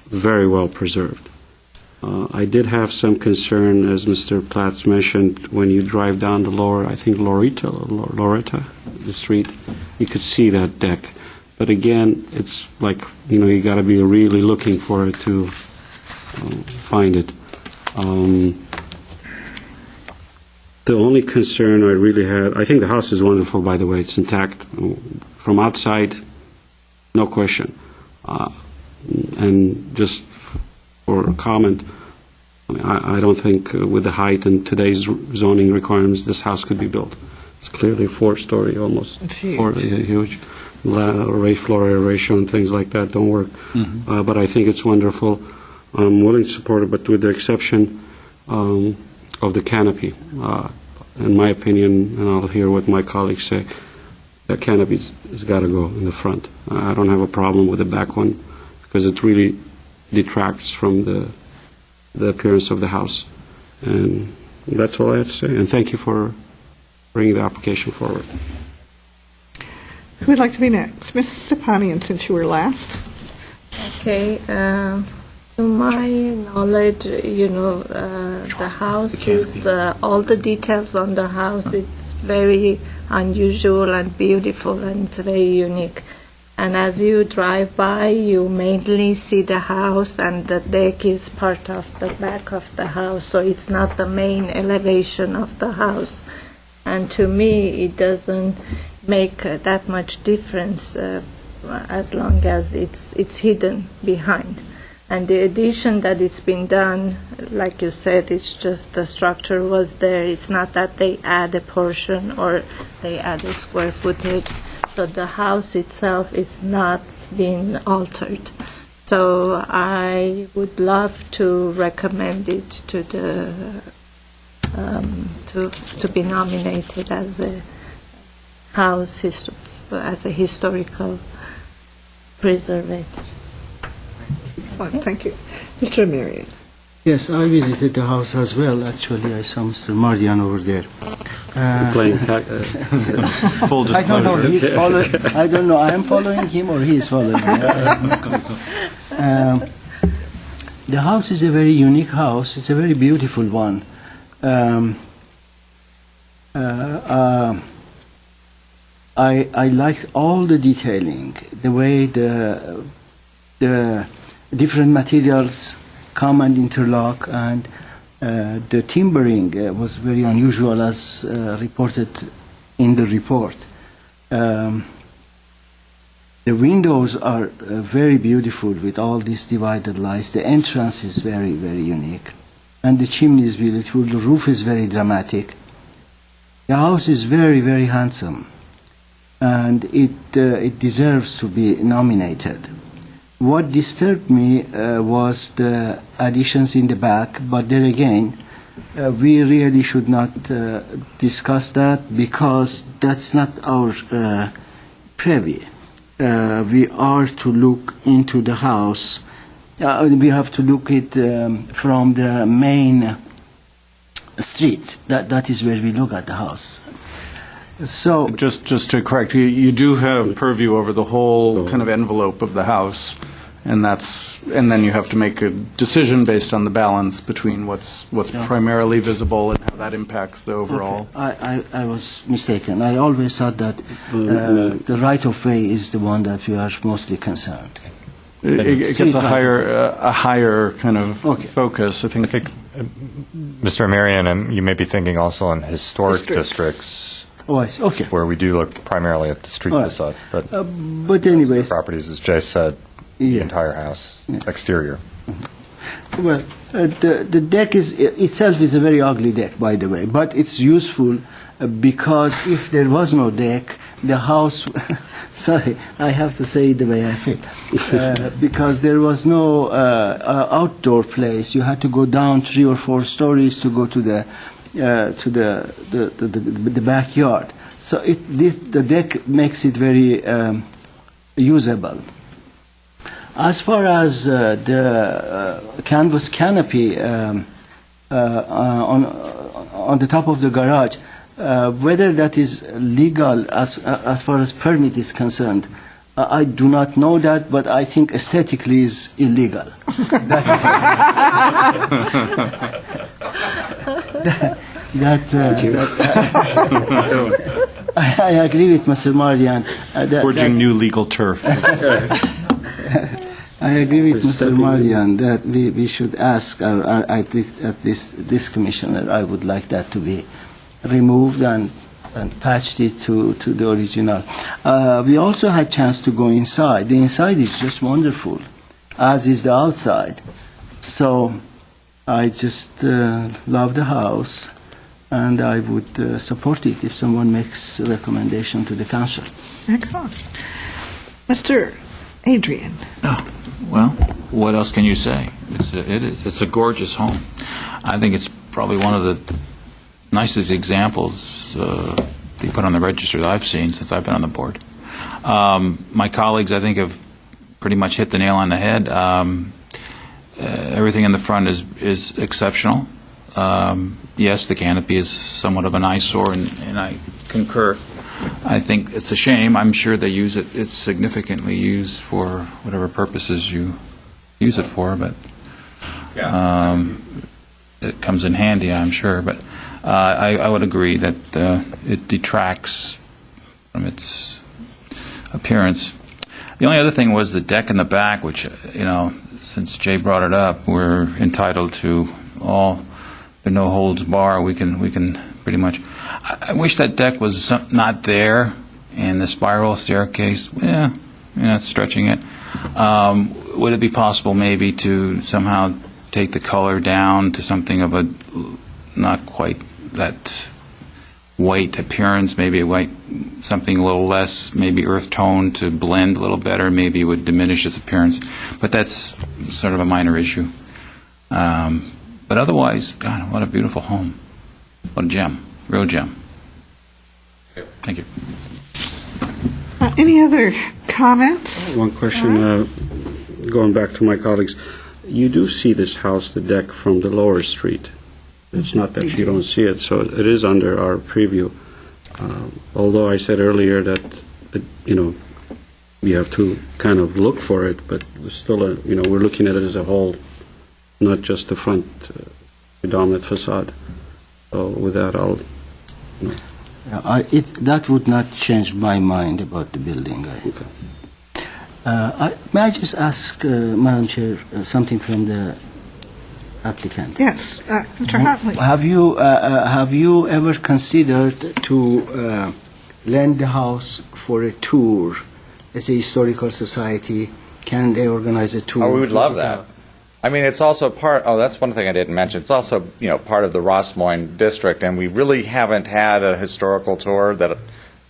very well preserved. I did have some concern, as Mr. Platts mentioned, when you drive down the lower, I think Loretta, the street, you could see that deck. But again, it's like, you got to be really looking for it to find it. The only concern I really had, I think the house is wonderful, by the way. It's intact. From outside, no question. And just for a comment, I don't think with the height and today's zoning requirements, this house could be built. It's clearly 4-story, almost. It's huge. Huge. Floor area ratio and things like that don't work. Mm-hmm. But I think it's wonderful. I'm willing to support it, but with the exception of the canopy. In my opinion, and I'll hear what my colleagues say, that canopy has got to go in the front. I don't have a problem with the back one because it really detracts from the appearance of the house. And that's all I have to say. And thank you for bringing the application forward. Who would like to be next? Ms. Stepanian, since you were last. Okay. To my knowledge, the house is, all the details on the house, it's very unusual and beautiful and it's very unique. And as you drive by, you mainly see the house, and the deck is part of the back of the house, so it's not the main elevation of the house. And to me, it doesn't make that much difference as long as it's hidden behind. And the addition that it's been done, like you said, it's just the structure was there. It's not that they add a portion or they add a square footage. So the house itself is not being altered. So I would love to recommend it to the to be nominated as a house as a historical preservative. Fine, thank you. Mr. Amirian. Yes, I visited the house as well. Actually, I saw Mr. Mardian over there. Playing Full I don't know. disclosure. He's following. I don't know. I am following him or he is following me. The house is a very unique house. It's a very beautiful one. I liked all the detailing, the way the different materials come and interlock, and the timbering was very unusual as reported in the report. The windows are very beautiful with all these divided lights. The entrance is very, very unique. And the chimney is beautiful. The roof is very dramatic. The house is very, very handsome. And it deserves to be nominated. What disturbed me was the additions in the back, but there again, we really should not discuss that because that's not our privy. We are to look into the house. We have to look it from the main street. That is where we look at the house. So Just to correct you, you do have purview over the whole kind of envelope of the house, and then you have to make a decision based on the balance between what's primarily visible and how that impacts the overall. Okay. I was mistaken. I always thought that the right of way is the one that we are mostly concerned. It gets a higher kind of focus. I think Mr. Amirian, you may be thinking also on historic districts. Oh, I see. Okay. Where we do look primarily at the street facade, but anyways, properties, as Jay said, the entire house, exterior. Well, the deck itself is a very ugly deck, by the way, but it's useful because if there was no deck, the house. Sorry, I have to say it the way I feel. Because there was no outdoor place, you had to go down 3 or 4 stories to go to the backyard. So the deck makes it very usable. As far as the canvas canopy on the top of the garage, whether that is legal as far as permit is concerned, I do not know that, but I think aesthetically is illegal. I agree with Mr. Mardian. forging new legal turf. I agree with Mr. Mardian that we should ask at this commissioner. I would like that to be removed and patched it to the original. We also had chance to go inside. The inside is just wonderful, as is the outside. So I just love the house, and I would support it if someone makes a recommendation to the council. Excellent. Mr. Adrian. Well, what else can you say? It's a gorgeous home. I think it's probably one of the nicest examples they put on the register that I've seen since I've been on the board. My colleagues, I think, have pretty much hit the nail on the head. Everything in the front is exceptional. Yes, the canopy is somewhat of an eyesore, and I concur. I think it's a shame. I'm sure they use it. It's significantly used for whatever purposes you use it for, but It comes in handy, I'm sure, but I would agree that it detracts from its appearance. The only other thing was the deck in the back, which, since Jay brought it up, we're entitled to all, no holds bar. We can pretty much. I wish that deck was not there, and the spiral staircase. Stretching it. Would it be possible maybe to somehow take the color down to something of a not quite that white appearance, maybe something a little less, maybe earth tone to blend a little better, maybe it would diminish its appearance. But that's sort of a minor issue. But otherwise, God, what a beautiful home. What a gem, real gem. Thank you. Any other comments? One question, going back to my colleagues. You do see this house, the deck, from the lower street. It's not that you don't see it, so it is under our preview. Although I said earlier that, we have to kind of look for it, but there's still we're looking at it as a whole, not just the front predominant facade. So with that, I'll... That would not change my mind about the building. Okay. May I just ask, Madam Chair, something from the applicant? Yes, Mr. Huntley. Have you ever considered to lend the house for a tour as a historical society? Can they organize a tour? Oh, we would love that. I mean, it's also that's one thing I didn't mention. It's also, part of the Ross Moines district, and we really haven't had a historical tour that,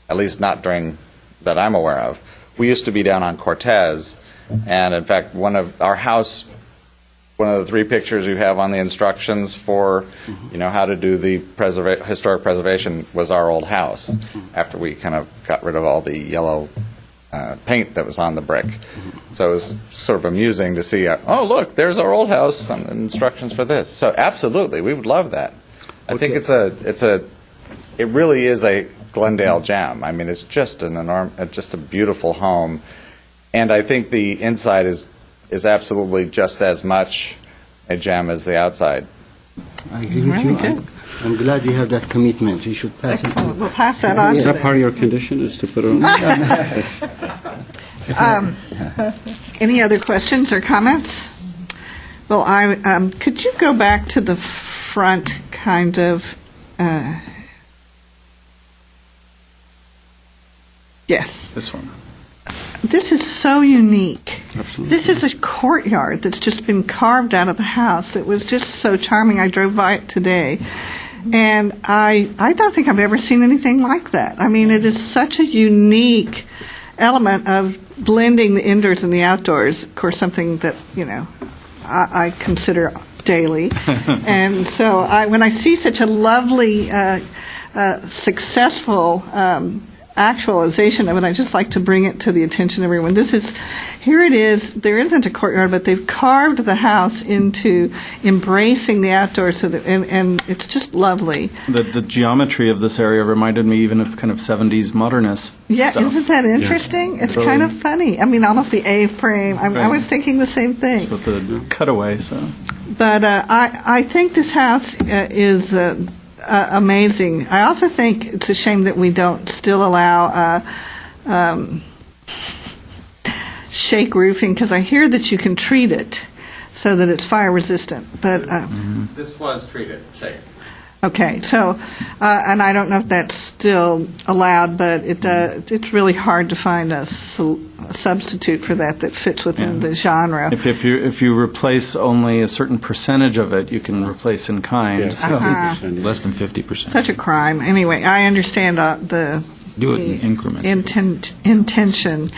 at least not during, that I'm aware of. We used to be down on Cortez, and in fact, one of the 3 pictures you have on the instructions for, how to do the historic preservation was our old house, after we kind of got rid of all the yellow paint that was on the brick. So it was sort of amusing to see, look, there's our old house and instructions for this. So absolutely, we would love that. I think it really is a Glendale gem. I mean, it's just just a beautiful home, and I think the inside is absolutely just as much a gem as the outside. I agree with you. I'm glad you have that commitment. We should pass it on. We'll pass that on. Is that part of your condition, is to put it on? Any other questions or comments? Well, could you go back to the front, kind of? Yes. This one. This is so unique. Absolutely. This is a courtyard that's just been carved out of the house. It was just so charming. I drove by it today, and I don't think I've ever seen anything like that. I mean, it is such a unique element of blending the indoors and the outdoors. Of course, something that I consider daily, and so when I see such a lovely, successful actualization of it, I just like to bring it to the attention of everyone. Here it is. There isn't a courtyard, but they've carved the house into embracing the outdoors, and it's just lovely. The geometry of this area reminded me even of kind of 70s modernist stuff. Isn't that interesting? It's Really. kind of funny. I mean, almost the A-frame. I was thinking the same thing. It's with the cutaway, so. But I think this house is amazing. I also think it's a shame that we don't still allow shake roofing, because I hear that you can treat it so that it's fire resistant. But This was treated shake. okay, so and I don't know if that's still allowed, but it's really hard to find a substitute for that fits within the genre. If you replace only a certain percentage of it, you can replace in kind. Yes. So. Less than 50%. Such a crime. Anyway, I understand the Do it in increments. intention.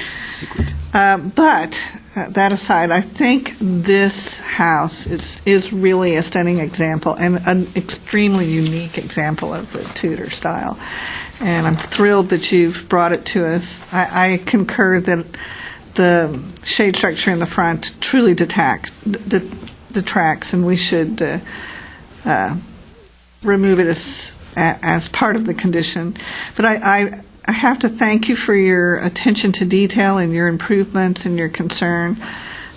But that aside, I think this house is really a stunning example and an extremely unique example of the Tudor style. And I'm thrilled that you've brought it to us. I concur that the shade structure in the front truly detracts, and we should remove it as part of the condition. But I have to thank you for your attention to detail and your improvements and your concern.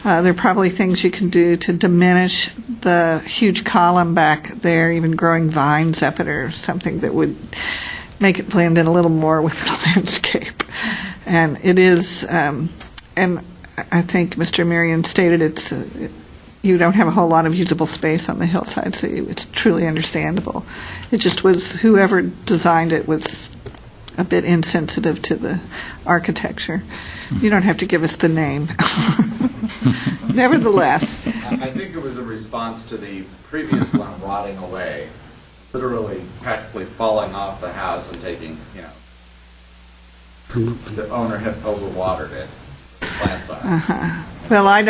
There are probably things you can do to diminish the huge column back there, even growing vines up it or something that would make it blend in a little more with the landscape. And it is, and I think Mr. Marion stated you don't have a whole lot of usable space on the hillside, so it's truly understandable. It just was, whoever designed it was a bit insensitive to the architecture. You don't have to give us the name. Nevertheless. I think it was a response to the previous one rotting away, literally practically falling off the house and taking, the owner had overwatered it, plants on it. Well, I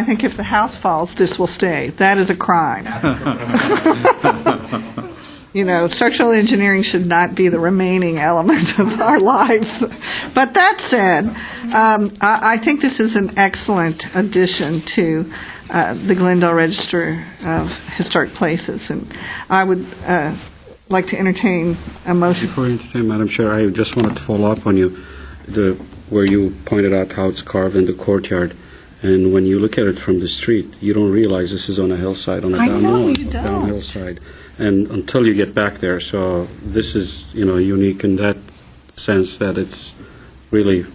think if the house falls, this will stay. That is a crime. Structural engineering should not be the remaining element of our lives. But that said, I think this is an excellent addition to the Glendale Register of Historic Places. And I would like to entertain a motion. Before you entertain, Madam Chair, I just wanted to follow up on where you pointed out how it's carved in the courtyard. And when you look at it from the street, you don't realize this is on a hillside, on a downhill side. And until you get back there, so this is, unique in that sense that it's really,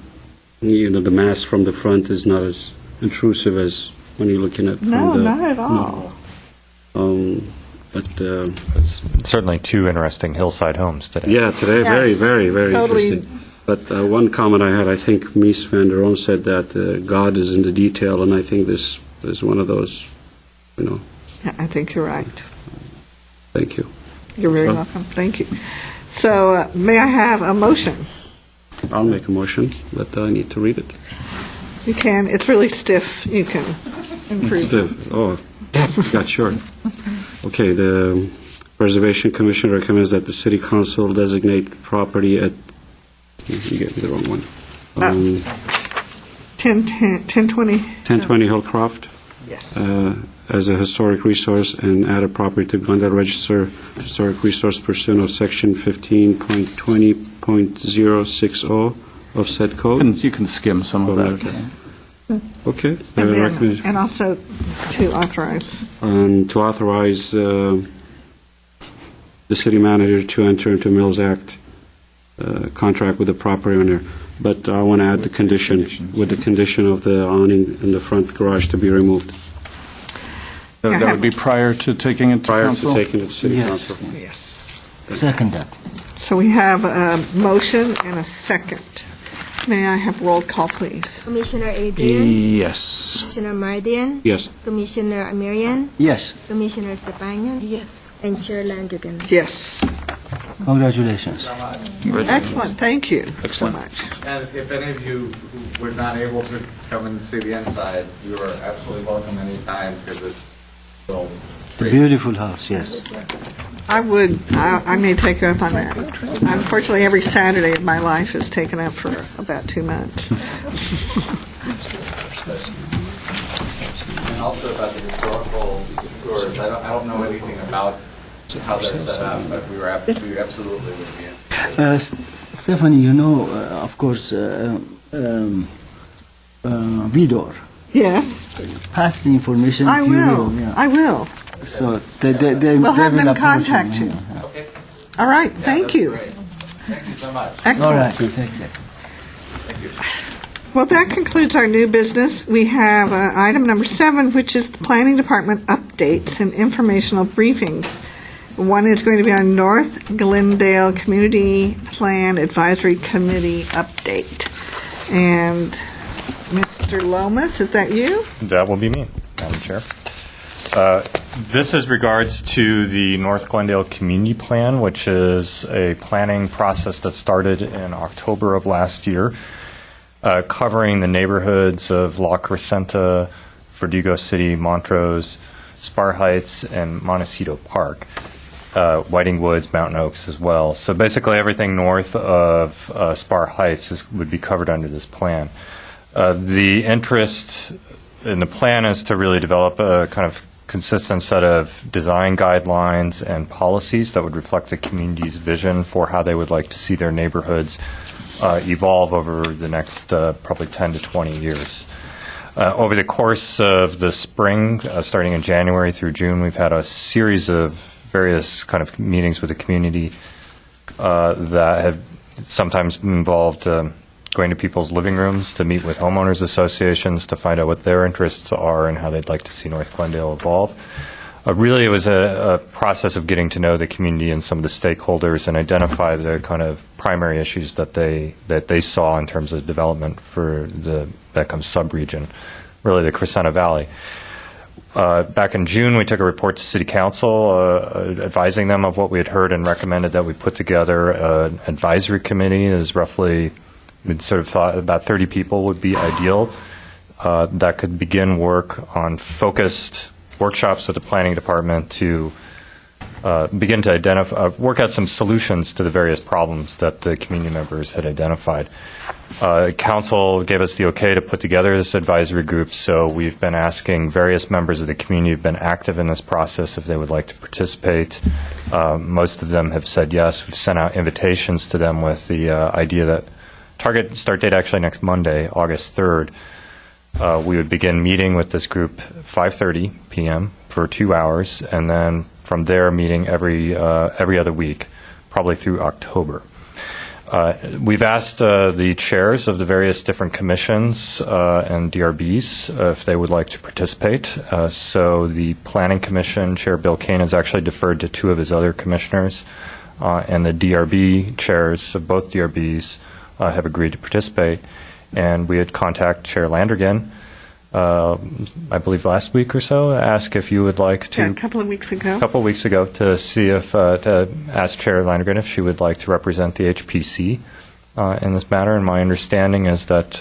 the mass from the front is not as intrusive as when you're looking at. No, not at all. But It's certainly two interesting hillside homes today. yeah, today very, Yes, very, very totally. interesting. But one comment I had, I think Mies van der Rohe said that God is in the detail, and I think this is one of those. Yeah, I think you're right. Thank you. You're very So- welcome. Thank you. So may I have a motion? I'll make a motion, but I need to read it. You can. It's really stiff. You can improve. Stiff. Oh, got short. Okay, the Preservation Commission recommends that the City Council designate property at, you gave me the wrong one. 1020. 1020 Hillcroft Yes. as a historic resource and add a property to Glendale Register Historic Resource pursuant of Section 15.20.060 of said code. And you can skim some of that. Okay. And, recommend- and also to authorize. to authorize the city manager to enter into Mills Act contract with the property owner. But I want to add the condition, with the condition of the awning in the front garage to be removed That would be prior to taking it to prior council? to taking it to city Yes. council. Yes. Second that. So we have a motion and a second. May I have roll call, please? Commissioner Adrian, Yes. Commissioner Mardian, Yes. Commissioner Amirian, Yes. Commissioner Stepanian, Yes. and Chair Landrigan. Yes. Congratulations. Excellent. Thank you so much. And if any of you who were not able to come and see the inside, you are absolutely welcome anytime because it's still It's a beautiful house, yes. I may take you up on that. Unfortunately, every Saturday of my life is taken up for about 2 months. And also about the historical tours, I don't know anything about how they're set up, but we absolutely would be interested. Stephanie, of course, Vidor. Yes, Pass the information. I if you will. Yeah. I will. So they We'll have will them approach contact you. Yeah. Okay. All right, Yeah, thank that'd you. be great. Thank you so much. All Excellent. right, thank you. Thank you. Well, that concludes our new business. We have item number 7, which is the Planning Department updates and informational briefings. One is going to be on North Glendale Community Plan Advisory Committee update. And Mr. Lomas, is that you? That will be me, Madam Chair. This is regards to the North Glendale Community Plan, which is a planning process that started in October of last year, covering the neighborhoods of La Crescenta, Verdugo City, Montrose, Spar Heights, and Montecito Park. Whiting Woods, Mountain Oaks as well. So basically everything north of Spar Heights would be covered under this plan. The interest in the plan is to really develop a kind of consistent set of design guidelines and policies that would reflect the community's vision for how they would like to see their neighborhoods evolve over the next probably 10 to 20 years. Over the course of the spring, starting in January through June, we've had a series of various kind of meetings with the community that have sometimes involved going to people's living rooms to meet with homeowners associations to find out what their interests are and how they'd like to see North Glendale evolve. Really, it was a process of getting to know the community and some of the stakeholders and identify the kind of primary issues that they saw in terms of development for the Beckham subregion, really the Crescenta Valley. Back in June, we took a report to City Council advising them of what we had heard and recommended that we put together an advisory committee. Is roughly, we'd sort of thought about 30 people would be ideal that could begin work on focused workshops with the planning department to begin to identify, work out some solutions to the various problems that the community members had identified. Council gave us the okay to put together this advisory group, so we've been asking various members of the community who've been active in this process if they would like to participate. Most of them have said yes. We've sent out invitations to them with the idea that target start date actually next Monday, August 3rd. We would begin meeting with this group 5:30 p.m. for 2 hours, and then from there meeting every other week, probably through October. We've asked the chairs of the various different commissions and DRBs if they would like to participate. So the Planning Commission Chair Bill Kane has actually deferred to two of his other commissioners, and the DRB chairs of both DRBs have agreed to participate. And we had contacted Chair Landrigan, I believe last week or so, ask if you would like to... Yeah, a couple of weeks ago. A couple of weeks ago, to see if, to ask Chair Landrigan if she would like to represent the HPC in this matter. And my understanding is that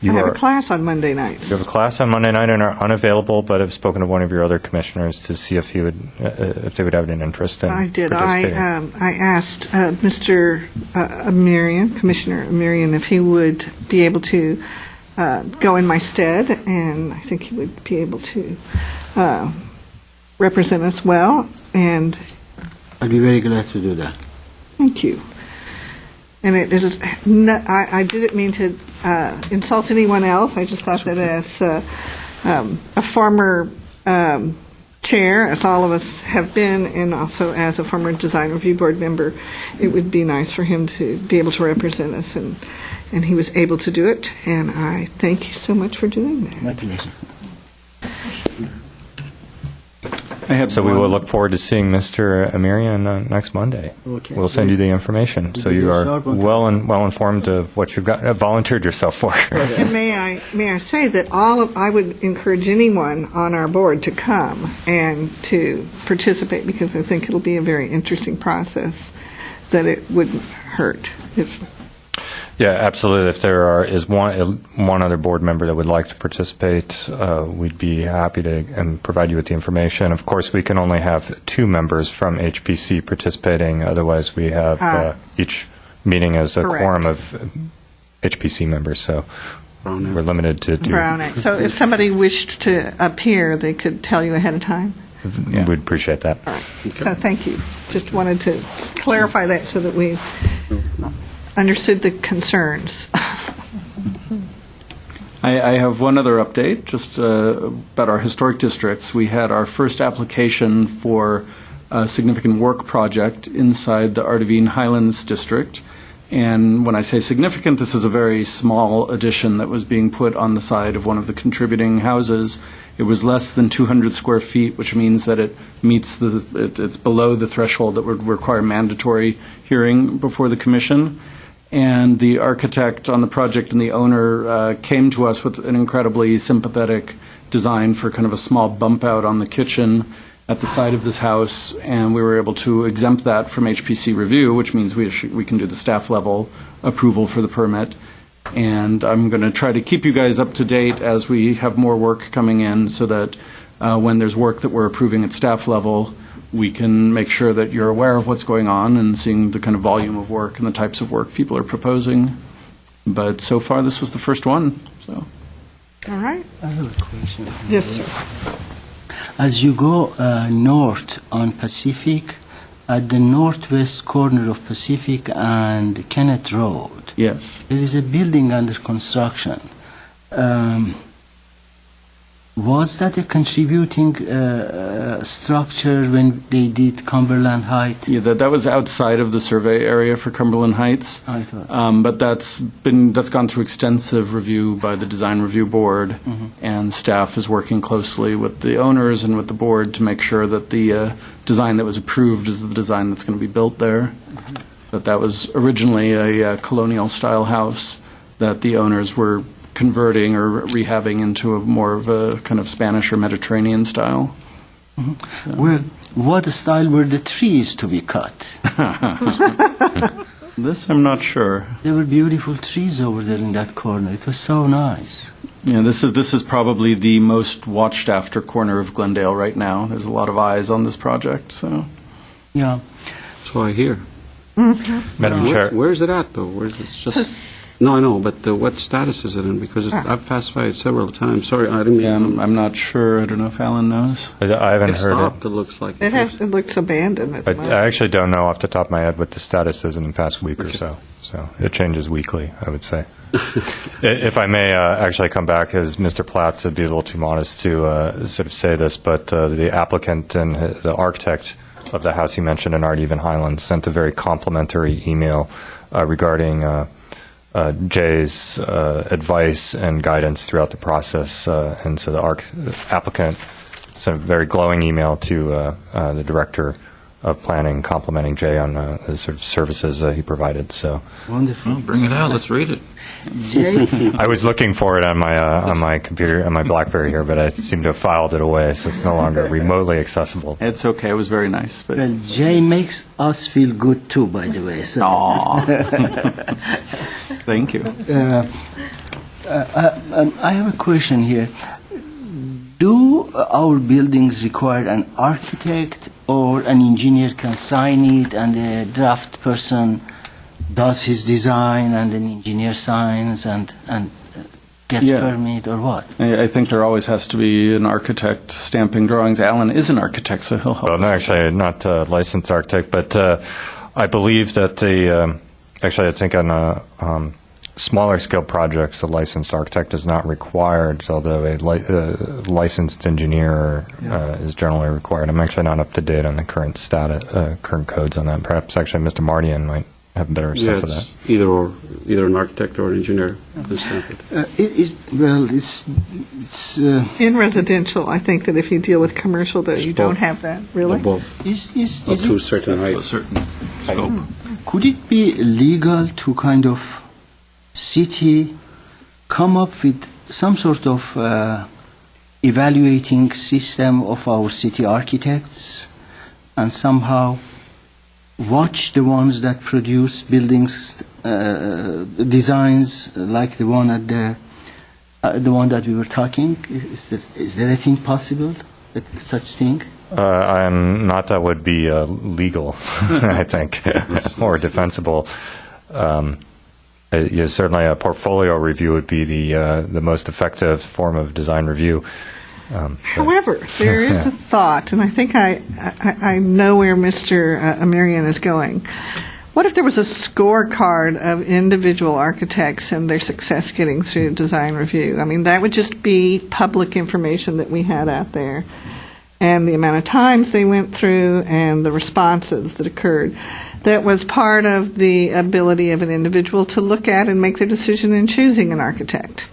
you I have a class on Monday nights. You have a class on Monday night and are unavailable, but have spoken to one of your other commissioners to see if he would, if they would have an interest in I did. participating. I asked Mr. Amirian, Commissioner Amirian, if he would be able to go in my stead, and I think he would be able to represent us well. And I'd be very glad to do that. thank you. And it is. I didn't mean to insult anyone else. I just thought that as a former chair, as all of us have been, and also as a former design review board member, it would be nice for him to be able to represent us, and he was able to do it. And I thank you so much for doing that. My pleasure. So we will look forward to seeing Mr. Amirian next Monday. Okay. We'll send you the information, so you are well informed of what you've got volunteered yourself for. And may I say that I would encourage anyone on our board to come and to participate, because I think it'll be a very interesting process that it wouldn't hurt if. Yeah, absolutely. If there is one other board member that would like to participate, we'd be happy to provide you with the information. Of course, we can only have two members from HPC participating. Otherwise, we have each meeting as a Correct. quorum of HPC members. So we're limited to two. Brown Act. So if somebody wished to appear, they could tell you ahead of time? Yeah. We'd appreciate that. All right. So thank you. Just wanted to clarify that so that we understood the concerns. I have one other update, just about our historic districts. We had our first application for a significant work project inside the Ardevine Highlands district. And when I say significant, this is a very small addition that was being put on the side of one of the contributing houses. It was less than 200 square feet, which means that it meets it's below the threshold that would require mandatory hearing before the commission. And the architect on the project and the owner came to us with an incredibly sympathetic design for kind of a small bump out on the kitchen at the side of this house, and we were able to exempt that from HPC review, which means we can do the staff level approval for the permit. And I'm going to try to keep you guys up to date as we have more work coming in, so that when there's work that we're approving at staff level, we can make sure that you're aware of what's going on and seeing the kind of volume of work and the types of work people are proposing. But so far, this was the first one. So. All right. I have a question. Yes, sir. As you go north on Pacific, at the northwest corner of Pacific and Kenneth Road, Yes. there is a building under construction. Was that a contributing structure when they did Cumberland Heights? Yeah, that was outside of the survey area for Cumberland Heights. I thought. But that's gone through extensive review by the Design Review Board, and staff is working closely with the owners and with the board to make sure that the design that was approved is the design that's going to be built there. That was originally a colonial-style house that the owners were converting or rehabbing into a more of a kind of Spanish or Mediterranean style. Well, what style were the trees to be cut? This I'm not sure. There were beautiful trees over there in that corner. It was so nice. Yeah, this is probably the most watched after corner of Glendale right now. There's a lot of eyes on this project. So Yeah. So I hear. Madam Chair. Where is it at, though? Where is it? It's just. No, I know, but what status is it in? Because I've passed by it several times. Sorry, I didn't. yeah, I'm not sure. I don't know if Alan knows. I haven't It heard stopped. it. It looks like It looks abandoned at the I moment. actually don't know off the top of my head what the status is in the past week or so. So it changes weekly, I would say. If I may actually come back as Mr. Platt, to be a little too modest to sort of say this, but the applicant and the architect of the house you mentioned in Ardeven Highlands sent a very complimentary email regarding Jay's advice and guidance throughout the process. And so the applicant sent a very glowing email to the director of planning, complimenting Jay on the sort of services he provided. So Wonderful. Bring it out. Let's read it. Jay, I was looking for it on my computer, on my BlackBerry here, but I seem to have filed it away, so it's no longer remotely accessible. It's okay. It was very nice. But well, Jay makes us feel good too, by the way. So. thank you. I have a question here. Do our buildings require an architect or an engineer can sign it and the draft person does his design and an engineer signs and gets Yeah. permit or what? I think there always has to be an architect stamping drawings. Alan is an architect, so he'll help. Well, no, us. actually, not a licensed architect, but I believe that actually, I think on smaller scale projects, a licensed architect is not required, although a licensed engineer is generally required. I'm actually not up to date on the current current codes on that. Perhaps actually Mr. Mardian might have a better Yeah, sense of that. it's either an architect or an engineer can stamp it. It's In residential, I think that if you deal with commercial, that you don't both. have that, really? Above, is up to a it, certain height. A certain scope. could it be legal to kind of city come up with some sort of evaluating system of our city architects and somehow watch the ones that produce buildings designs like the one at the one that we were talking? Is there anything possible, such thing? I'm not that would be legal, I think, or defensible. Certainly a portfolio review would be the most effective form of design review. However, there is a thought, and I think I know where Mr. Amirian is going. What if there was a scorecard of individual architects and their success getting through design review? I mean, that would just be public information that we had out there, and the amount of times they went through and the responses that occurred. That was part of the ability of an individual to look at and make their decision in choosing an architect.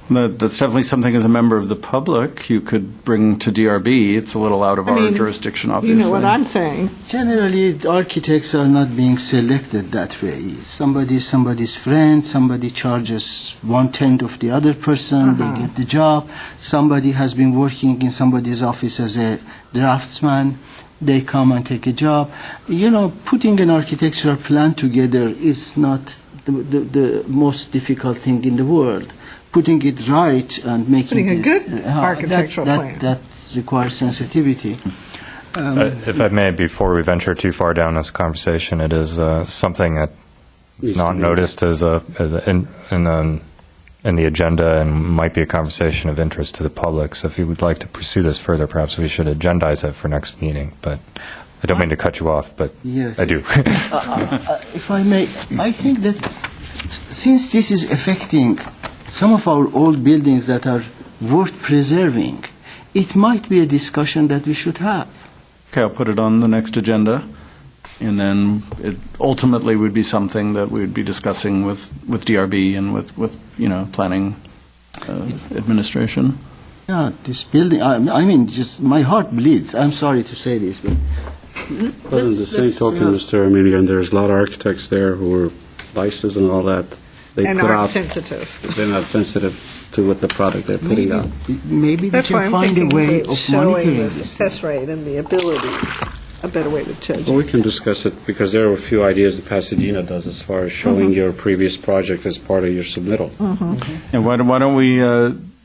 That's definitely something as a member of the public you could bring to DRB. It's a little out of our jurisdiction, obviously. You know what I'm saying. Generally, the architects are not being selected that way. Somebody is somebody's friend, somebody charges 1/10 of the other person, they get the job. Somebody has been working in somebody's office as a draftsman, they come and take a job. You know, putting an architectural plan together is not the most difficult thing in the world. Putting it right and making Putting a good architectural plan. That requires sensitivity. If I may, before we venture too far down this conversation, it is something that not noticed in the agenda and might be a conversation of interest to the public. So if you would like to pursue this further, perhaps we should agendize it for next meeting. But I don't mean to cut you off, but Yes. I do. If I may, I think that since this is affecting some of our old buildings that are worth preserving, it might be a discussion that we should have. Okay, I'll put it on the next agenda, and then it ultimately would be something that we would be discussing with DRB and with planning administration. Yeah, this building, I mean, just my heart bleeds. I'm sorry to say this, but But in the same token, Mr. Armenian, there's a lot of architects there who are licensed and all that. They And put aren't out, sensitive. they're not sensitive to what the product they're putting out. maybe we That's why can I'm find a thinking way that of showing monitoring the this. success rate and the ability, a better way to judge Well, it. we can discuss it, because there are a few ideas that Pasadena does as far as showing your previous project as part of your submittal. And why don't we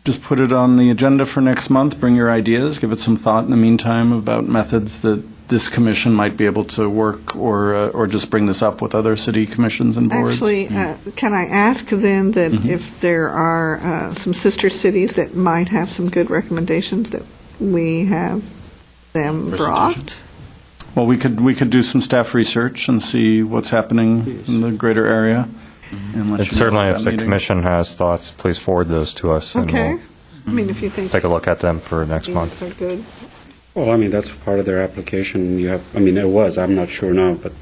just put it on the agenda for next month, bring your ideas, give it some thought in the meantime about methods that this commission might be able to work, or just bring this up with other city commissions and boards. Actually, can I ask then that if there are some sister cities that might have some good recommendations that we have them brought? Well, we could do some staff research and see what's happening in the greater area. And let And you know certainly, about if that the meeting. commission has thoughts, please forward those to us, and Okay. we'll I mean, if you think take a look at them for next these month. are good. Well, I mean, that's part of their application. You have, I mean, it was, I'm not sure now, but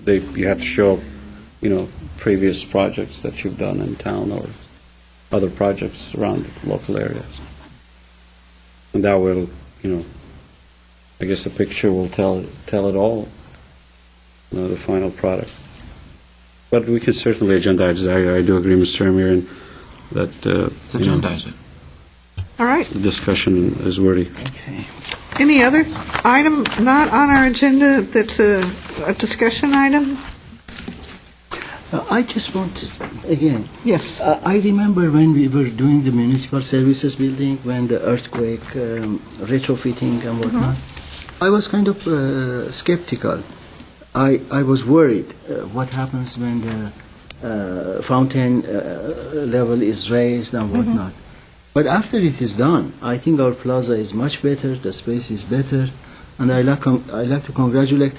you have to show, previous projects that you've done in town or other projects around the local areas. And that will, I guess the picture will tell it all, the final product. But we can certainly agendize it. I do agree, Mr. Amiran, that Let's agendize it. All right. the discussion is worthy. Any other item not on our agenda that's a discussion item? I just want, again, Yes. I remember when we were doing the municipal services building, when the earthquake retrofitting and whatnot, I was kind of skeptical. I was worried what happens when the fountain level is raised and whatnot. But after it is done, I think our plaza is much better, the space is better, and I like to congratulate.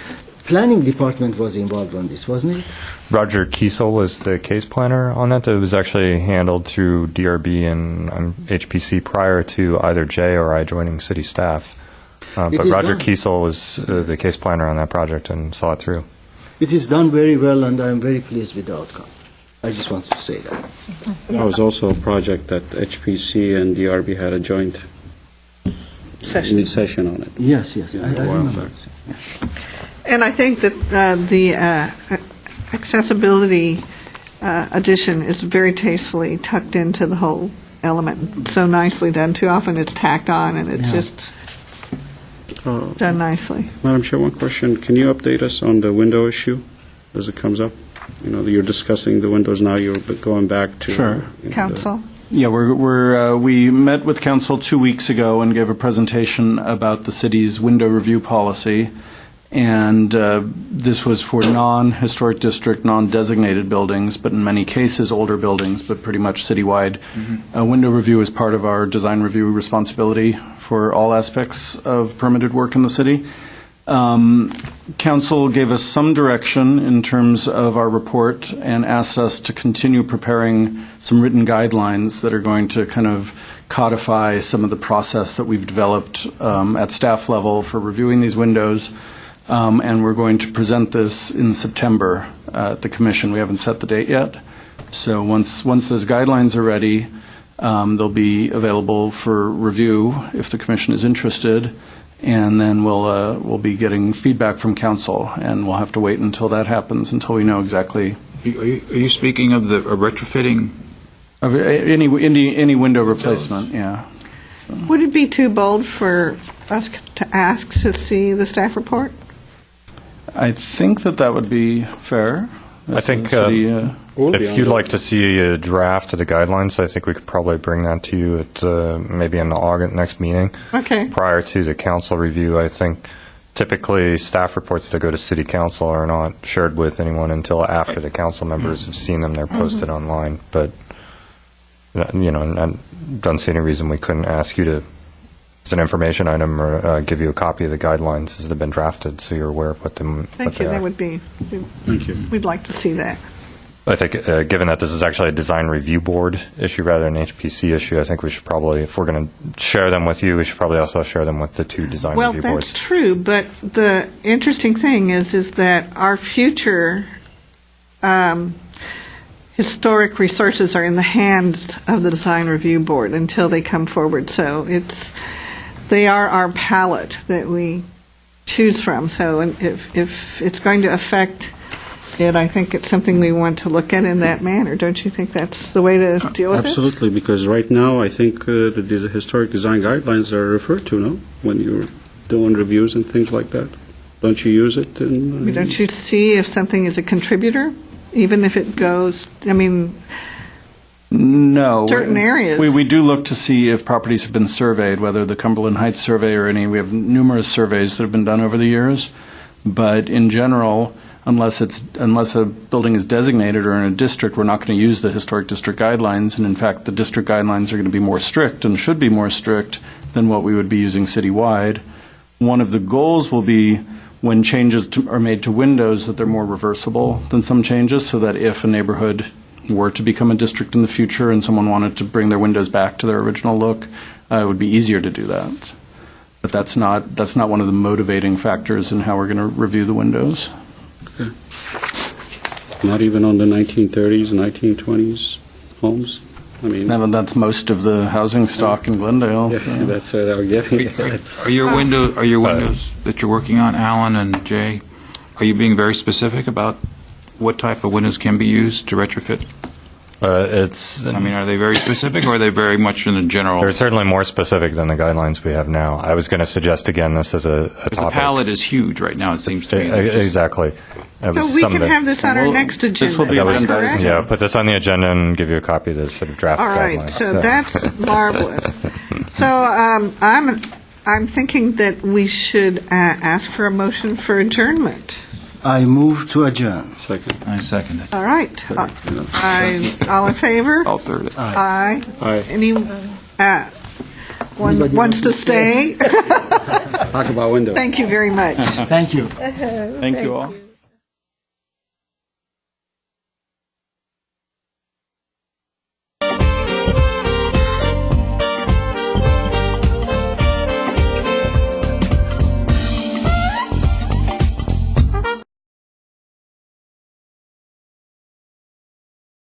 Planning department was involved on this, wasn't it? Roger Kiesel was the case planner on that. It was actually handled through DRB and HPC prior to either Jay or I joining city staff. But is Roger done. Kiesel was the case planner on that project and saw it through. It is done very well, and I'm very pleased with the outcome. I just wanted to say that. That was also a project that HPC and DRB had a joint session on it. Yes, I while remember. back. And I think that the accessibility addition is very tastefully tucked into the whole element. So nicely done. Too often it's tacked on, and it's just done nicely. Madam Chair, one question. Can you update us on the window issue as it comes up? You're discussing the windows now, you're going back to... Sure. Council? Yeah, we met with council 2 weeks ago and gave a presentation about the city's window review policy. And this was for non-historic district, non-designated buildings, but in many cases older buildings, but pretty much citywide. Window review is part of our design review responsibility for all aspects of permitted work in the city. Council gave us some direction in terms of our report and asked us to continue preparing some written guidelines that are going to kind of codify some of the process that we've developed at staff level for reviewing these windows. And we're going to present this in September at the commission. We haven't set the date yet. So once those guidelines are ready, they'll be available for review if the commission is interested. And then we'll be getting feedback from council, and we'll have to wait until that happens, until we know exactly. Are you speaking of the retrofitting? Of any window replacement, yeah. Would it be too bold for us to ask to see the staff report? I think that would be fair. I think if you'd like to see a draft of the guidelines, I think we could probably bring that to you at maybe in the August next meeting. Okay. Prior to the council review, I think typically staff reports that go to city council are not shared with anyone until after the council members have seen them. They're posted online. But, I don't see any reason we couldn't ask you to, as an information item, or give you a copy of the guidelines as they've been drafted so you're aware of what they Thank you. are. That would be, Thank you. we'd like to see that. I think, given that this is actually a design review board issue rather than an HPC issue, I think we should probably, if we're going to share them with you, we should probably also share them with the two design Well, review that's boards. true, but the interesting thing is that our future historic resources are in the hands of the design review board until they come forward. So they are our palette that we choose from. So if it's going to affect it, I think it's something we want to look at in that manner. Don't you think that's the way to deal with Absolutely, because right now, I think the historic design guidelines are referred to, no? When you're doing reviews and things like that. Don't you use it? it? Don't you see if something is a contributor, even if it goes, No. certain areas? We do look to see if properties have been surveyed, whether the Cumberland Heights survey or any. We have numerous surveys that have been done over the years. But in general, unless a building is designated or in a district, we're not going to use the historic district guidelines. And in fact, the district guidelines are going to be more strict and should be more strict than what we would be using citywide. One of the goals will be when changes are made to windows that they're more reversible than some changes, so that if a neighborhood were to become a district in the future and someone wanted to bring their windows back to their original look, it would be easier to do that. But that's not one of the motivating factors in how we're going to review the windows. Not even on the 1930s and 1920s homes? That's most of the housing stock in Glendale. Yeah, so. that's what I'm getting at. Are your windows that you're working on, Alan and Jay, are you being very specific about what type of windows can be used to retrofit? Are they very specific, or are they very much in the general? They're certainly more specific than the guidelines we have now. I was going to suggest, again, this is a topic. The palette is huge right now, it seems to me. Exactly. So we can have this on our next agenda. This will be correct? Yeah, put this on the agenda and give you a copy of the sort of draft All right, guidelines. so that's marvelous. So I'm thinking that we should ask for a motion for adjournment. I move to adjourn. Second. I second it. All right. All in favor? I'll third it. Aye. Aye. One wants to stay? Talk about windows. Thank you very much. Thank you. Thank you all.